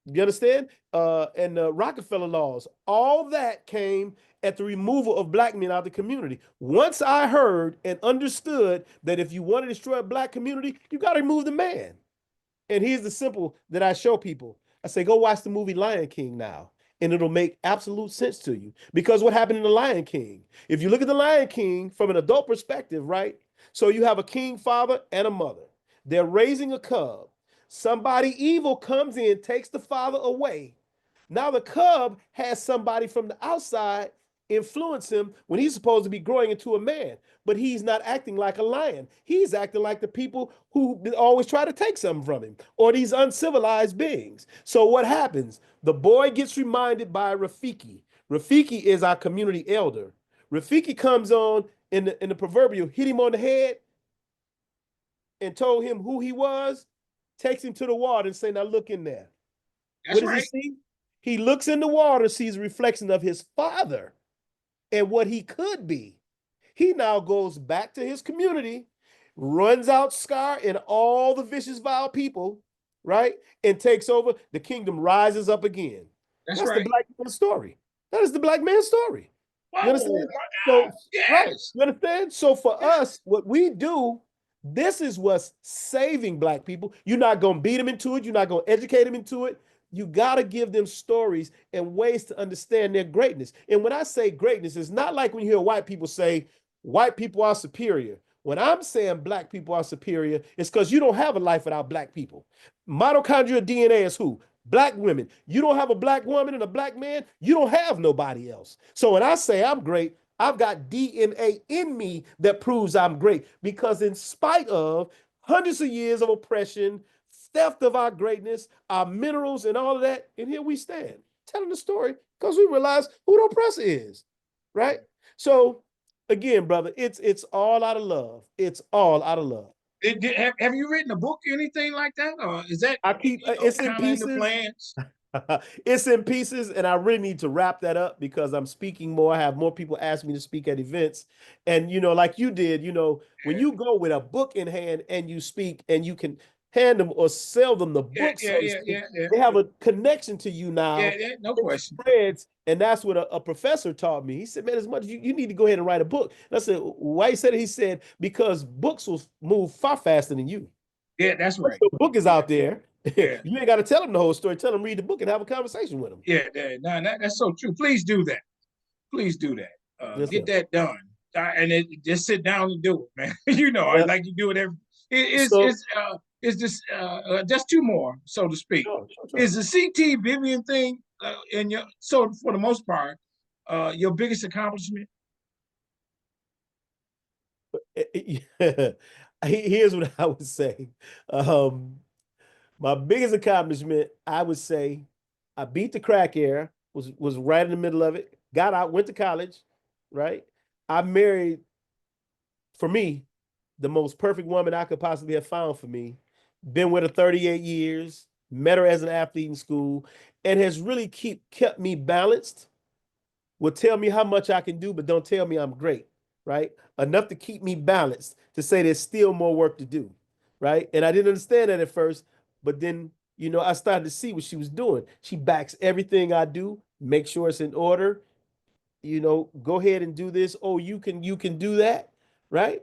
You understand? And the Rockefeller laws, all that came at the removal of black men out of the community. Once I heard and understood that if you want to destroy a black community, you got to remove the man. And here's the simple that I show people. I say, go watch the movie Lion King now, and it'll make absolute sense to you. Because what happened in the Lion King? If you look at the Lion King from an adult perspective, right? So you have a king father and a mother. They're raising a cub. Somebody evil comes in, takes the father away. Now the cub has somebody from the outside influence him when he's supposed to be growing into a man, but he's not acting like a lion. He's acting like the people who always try to take something from him, or these uncivilized beings. So what happens? The boy gets reminded by Rafiki. Rafiki is our community elder. Rafiki comes on in the proverbial, hit him on the head and told him who he was, takes him to the water and say, now look in there. That's what does right. he see? He looks in the water, sees a reflection of his father and what he could be. He now goes back to his community, runs out Scar and all the vicious, vile people, right? And takes over. The kingdom rises up again. That's That's right. the black man's story. That is the black man's story. Whoa, You understand? my God. So, Yes. right. You understand? So for us, what we do, this is what's saving black people. You're not going to beat them into it. You're not going to educate them into it. You got to give them stories and ways to understand their greatness. And when I say greatness, it's not like when you hear white people say white people are superior. When I'm saying black people are superior, it's because you don't have a life without black people. Mitochondrial DNA is who? Black women. You don't have a black woman and a black man, you don't have nobody else. So when I say I'm great, I've got DNA in me that proves I'm great, because in spite of hundreds of years of oppression, theft of our greatness, our minerals and all of that, and here we stand telling the story because we realize who the oppressor is, right? So again, brother, it's all out of love. It's all out of love. Have you written a book or anything like that? Or is that, I keep it's in kind of in the pieces. plans? It's in pieces, and I really need to wrap that up because I'm speaking more. I have more people ask me to speak at events. And, like you did, when you go with a book in hand and you speak and you can hand them or sell them the book, so to speak, they have a connection to you now. Yeah, no question. Spreads, and that's what a professor taught me. He said, man, as much as you need to go ahead and write a book. And I said, why he said it? He said, because books will move far faster than you. Yeah, that's right. The book is out there. Yeah. You ain't got to tell them the whole story. Tell them read the book and have a conversation with them. Yeah, that's so true. Please do that. Please do that. Yes, get sir. that done. And just sit down and do it, man. Like you do it every. It's just two more, so to speak. Sure. Is the CT Vivian thing in your, so for the most part, your biggest accomplishment? Here's what I would say. My biggest accomplishment, I would say, I beat the crack era, was right in the middle of it, got out, went to college, right? I married, for me, the most perfect woman I could possibly have found for me. Been with her 38 years, met her as an athlete in school, and has really kept me balanced. Will tell me how much I can do, but don't tell me I'm great, right? Enough to keep me balanced, to say there's still more work to do, right? And I didn't understand that at first, but then, I started to see what she was doing. She backs everything I do, make sure it's in order, go ahead and do this. Oh, you can do that, right?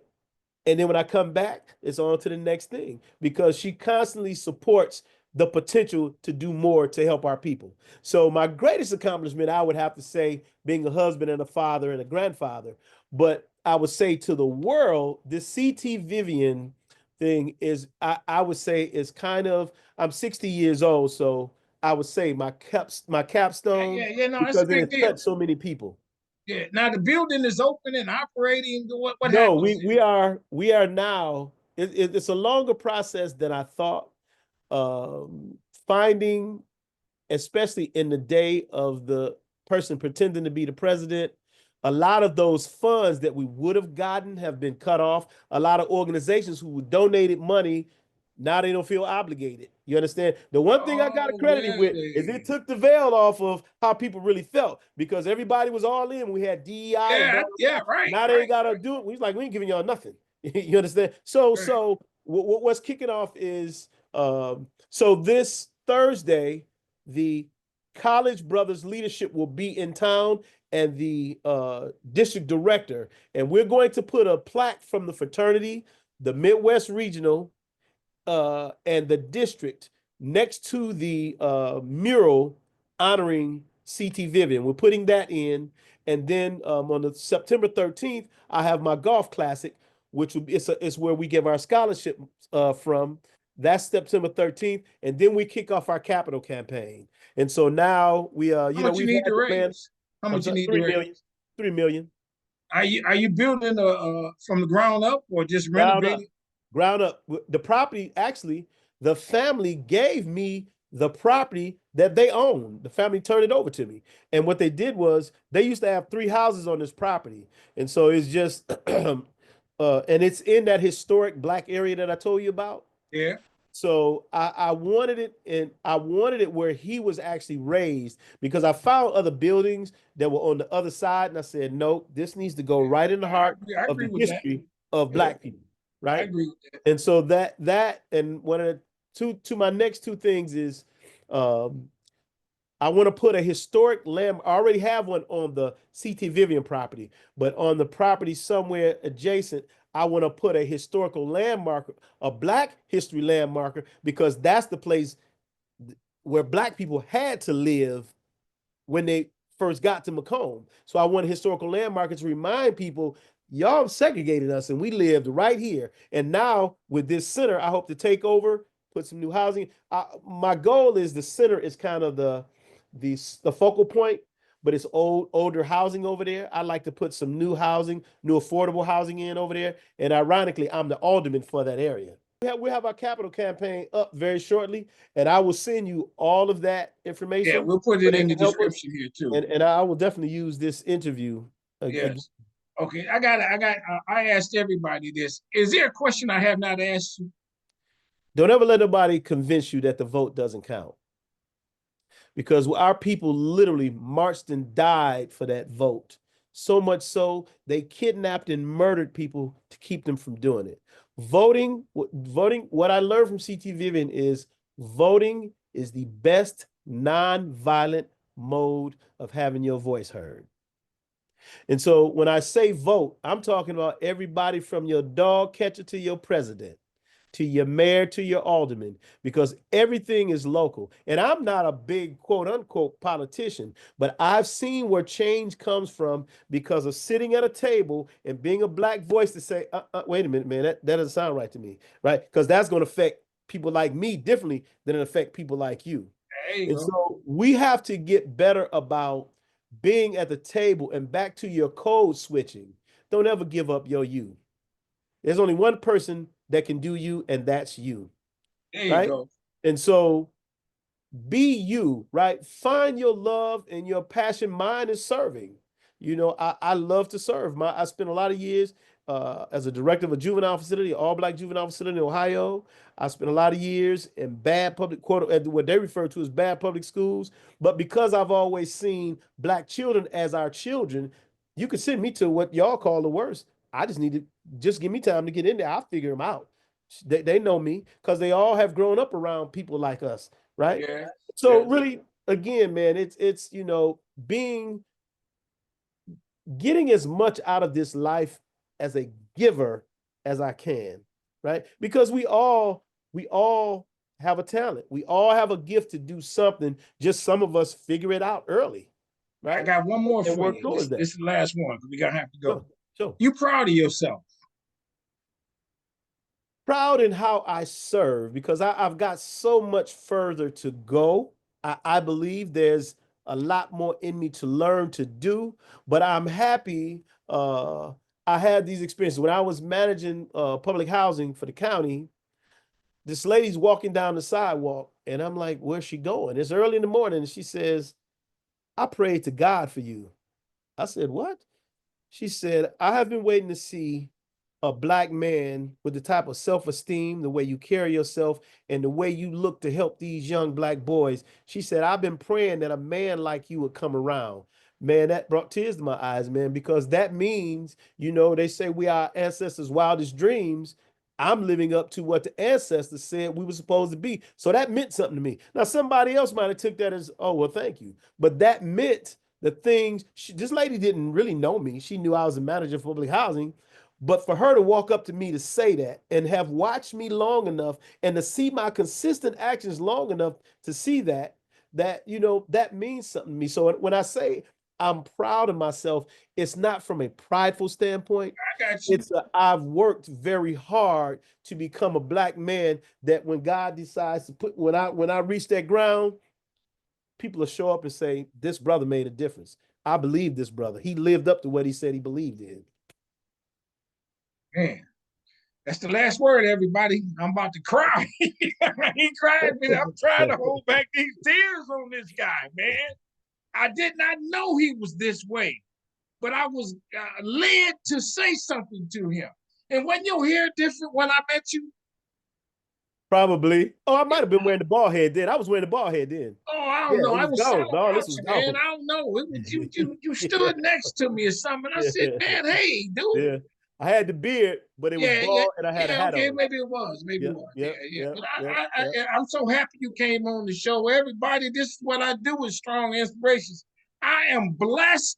And then when I come back, it's on to the next thing, because she constantly supports the potential to do more to help our people. So my greatest accomplishment, I would have to say, being a husband and a father and a grandfather. But I would say to the world, this CT Vivian thing is, I would say, is kind of, I'm 60 years old, so I would say my capstone, No, that's a because it big has deal. touched so many people. Yeah. Now the building is open and operating. What No, happens? we are now. It's a longer process than I thought. Um, Finding, especially in the day of the person pretending to be the president, a lot of those funds that we would have gotten have been cut off. A lot of organizations who donated money, now they don't feel obligated. You understand? The one thing I got to Oh, credit him with is it really? took the veil off of how people really felt because everybody was all in. We had DEI and blah, Yeah, blah, yeah, blah. right, Now they right, ain't got to do it. We was like, we ain't giving y'all nothing. You understand? So, right. so what's kicking off is, so this Thursday, the College Brothers leadership will be in town and the district director, and we're going to put a plaque from the fraternity, the Midwest Regional, and the district next to the mural honoring CT Vivian. We're putting that in. And then on the September 13th, I have my golf classic, which will be, it's where we give our scholarship from. That's September 13th. And then we kick off our capital campaign. And so now we, How much you we've need had to the man, raise? How I'm much you sorry, need to 3 raise? million, 3 million. Are you building from the ground up or just Ground up. renovating? Ground up. The property, actually, the family gave me the property that they own. The family turned it over to me. And what they did was they used to have 3 houses on this property. And so it's just and it's in that historic black area that I told you about. Yeah. So I wanted it, and I wanted it where he was actually raised because I found other buildings that were on the other side, and I said, nope, this needs to go right in the heart I of agree the with that. history of Yeah, Black people, I right? agree with that. And so that and one of the to my next two things is um I want to put a historic land. I already have one on the CT Vivian property, but on the property somewhere adjacent, I want to put a historical landmarker, a Black history landmarker, because that's the place where Black people had to live when they first got to Macomb. So I want a historical landmarker to remind people, y'all segregated us and we lived right here. And now with this center, I hope to take over, put some new housing. My goal is the center is kind of the focal point, but it's older housing over there. I like to put some new housing, new affordable housing in over there. And ironically, I'm the alderman for that area. We have our capital campaign up very shortly, and I will send you all of that Yeah, information we'll put so it that in the can help us. description here too. And I will definitely use this interview again. Yes. Okay. I asked everybody this. Is there a question I have not asked you? Don't ever let nobody convince you that the vote doesn't count, because our people literally marched and died for that vote. So much so they kidnapped and murdered people to keep them from doing it. Voting. What I learned from CT Vivian is voting is the best non-violent mode of having your voice heard. And so when I say vote, I'm talking about everybody from your dog catcher to your president, to your mayor, to your alderman, because everything is local. And I'm not a big quote unquote politician, but I've seen where change comes from because of sitting at a table and being a Black voice to say, wait a minute, man, that doesn't sound right to me, right? Because that's going to affect people like me differently than it affect people like you. There you And go. so we have to get better about being at the table. And back to your code switching. Don't ever give up your you. There's only one person that can do you, and that's you, There you right? go. And so be you, right? Find your love and your passion. Mine is serving. I love to serve. I spent a lot of years as a director of a juvenile facility, all Black juvenile facility in Ohio. I spent a lot of years in bad public, what they refer to as bad public schools. But because I've always seen Black children as our children, you can send me to what y'all call the worst. I just need to just give me time to get in there. I'll figure them out. They know me because they all have grown up around people like us, right? Yeah. So Yes. really, again, man, it's being getting as much out of this life as a giver as I can, right? Because we all have a talent. We all have a gift to do something. Just some of us figure it out early, I right? got one more And for work you. This towards that. this is the last one because we gotta have to go. Sure, sure. You proud of yourself? Proud in how I serve because I've got so much further to go. I believe there's a lot more in me to learn to do, but I'm happy. I had these experiences when I was managing public housing for the county. This lady's walking down the sidewalk, and I'm like, "Where's she going?" It's early in the morning, and she says, "I prayed to God for you." I said, "What?" She said, "I have been waiting to see a black man with the type of self-esteem, the way you carry yourself, and the way you look to help these young black boys. She said, I've been praying that a man like you would come around. Man, that brought tears to my eyes, man, because that means, you know, they say we are our ancestors' wildest dreams. I'm living up to what the ancestors said we were supposed to be. So that meant something to me. Now, somebody else might have took that as, oh, well, thank you. But that meant the things, this lady didn't really know me. She knew I was a manager for public housing. But for her to walk up to me to say that and have watched me long enough and to see my consistent actions long enough to see that, you know, that means something to me. So when I say I'm proud of myself, it's not from a prideful standpoint. I got you. I've worked very hard to become a black man that when God decides to put, when I reach that ground, people will show up and say, this brother made a difference. I believe this brother. He lived up to what he said he believed in. Man, that's the last word, everybody. I'm about to cry. He cried, but I'm trying to hold back these tears on this guy, man. I did not know he was this way, but I was led to say something to him. And when your hair different when I met you? Probably. Oh, I might have been wearing the bald head then. I was wearing the bald head then. Oh, I don't Yeah, know. it I was was gone. No, this was man. gone. I don't know. It was you stood next to me or something. I said, man, hey, dude. Yeah. I had the beard, but it was bald and I had a hat okay, on. maybe it was. Maybe it was. Yeah. But I'm so happy you came on the show. Everybody, this is what I do with Strong Inspirations. I am blessed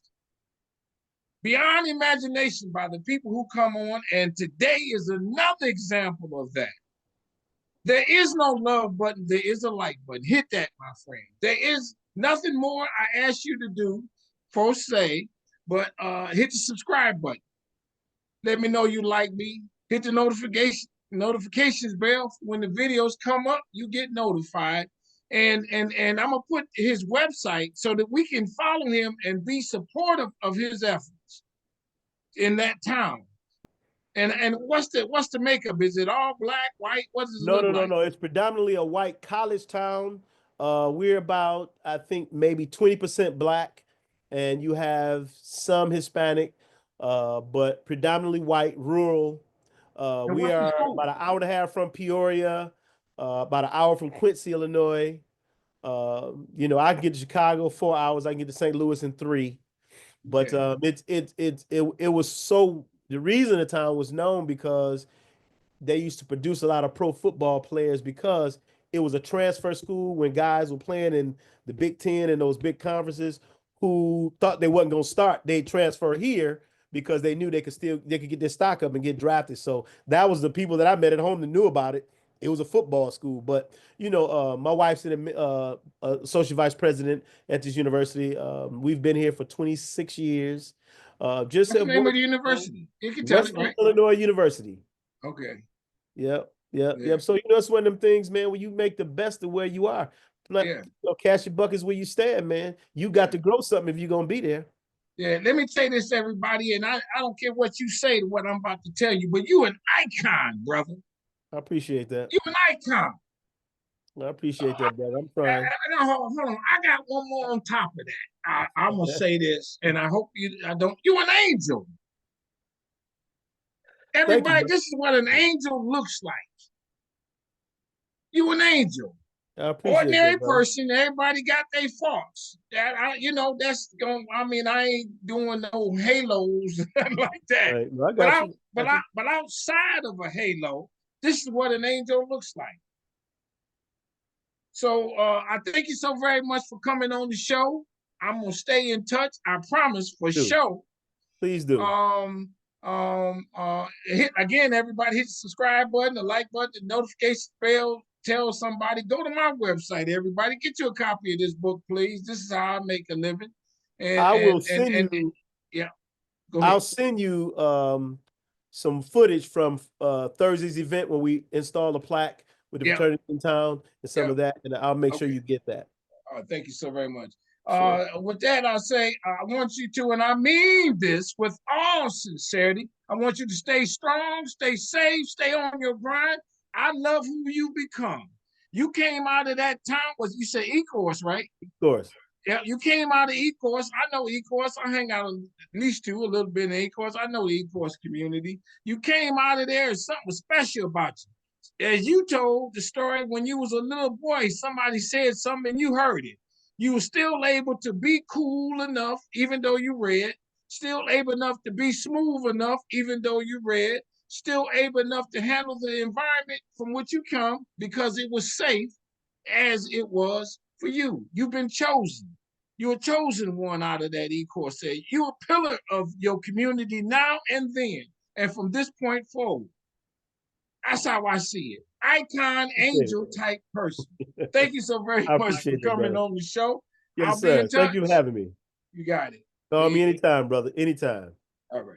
beyond imagination by the people who come on, and today is another example of that. There is no love button. There is a like button. Hit that, my friend. There is nothing more I ask you to do, for say, but hit the subscribe button. Let me know you like me. Hit the notifications bell. When the videos come up, you get notified. And I'm gonna put his website so that we can follow him and be supportive of his efforts in that town. And what's the makeup? Is it all black, white? What does it No, look no, no, like? no. It's predominantly a white college town. We're about, I think, maybe 20% black, and you have some Hispanic, but predominantly white, rural. And We what's the are school? about an hour and a half from Peoria, about an hour from Quincy, Illinois. You know, I can get to Chicago 4 hours. I can get to St. Louis in 3. But it was so, the reason the town was known because they used to produce a lot of pro football players because it was a transfer school when guys were playing in the Big Ten and those big conferences who thought they wasn't going to start, they transfer here because they knew they could get their stock up and get drafted. So that was the people that I met at home that knew about it. It was a football school, but you know, my wife's an associate vice president at this university. We've been here for 26 years. Just What's at the name of work, the university? You can tell it, Western right? Illinois University. Okay. Yep, yep, Yeah. yep. So you know, it's one of them things, man, where you make the best of where you are. Like, Yeah. you know, cash your buckets where you stand, man. You got Yeah. to grow something if you're gonna be there. Yeah. Let me say this, everybody, and I don't care what you say to what I'm about to tell you, but you an icon, brother. I appreciate that. You an icon. I appreciate that, brother. I'm trying. Now, hold on. I got one more on top of that. I'm gonna say this, and I hope I don't. You an angel. Thank you, Everybody, bro. this is what an angel looks like. You an angel. I appreciate Ordinary that, brother. person, everybody got their faults. That's going. I mean, I ain't doing no halos like that. Right. Well, I But got you. Got you. but outside of a halo, this is what an angel looks like. So I thank you so very much for coming on the show. I'm gonna stay in touch. I promise for sure. Please do. Hit again, everybody hit the subscribe button, the like button, the notification bell. Tell somebody. Go to my website. Everybody, get you a copy of this book, please. This is how I make a living. And I will and send you. yeah. Go ahead. I'll send you some footage from Thursday's event when we install the plaque with the Yeah. fraternity in town and some Yeah. of that, and I'll make sure Okay. you get that. Thank you so very much. Sure. With that, I'll say I want you to, and I mean this with all sincerity, I want you to stay strong, stay safe, stay on your grind. I love who you become. You came out of that town, was you say Ecorse, right? Of course. Yeah, you came out of Ecorse. I know Ecorse. I hang out at least a little bit in Ecorse. I know the Ecorse community. You came out of there, something special about you. As you told the story when you was a little boy, somebody said something and you heard it. You were still able to be cool enough, even though you read, still able enough to be smooth enough, even though you read, still able enough to handle the environment from which you come because it was safe as it was for you. You've been chosen. You're a chosen one out of that Ecorse. You're a pillar of your community now and then, and from this point forward. That's how I see it. Icon, angel type person. Thank you so very much for coming on the show. Yes, I'll be in sir. touch. Thank you for having me. You got it. Call me anytime, brother. Anytime. All right.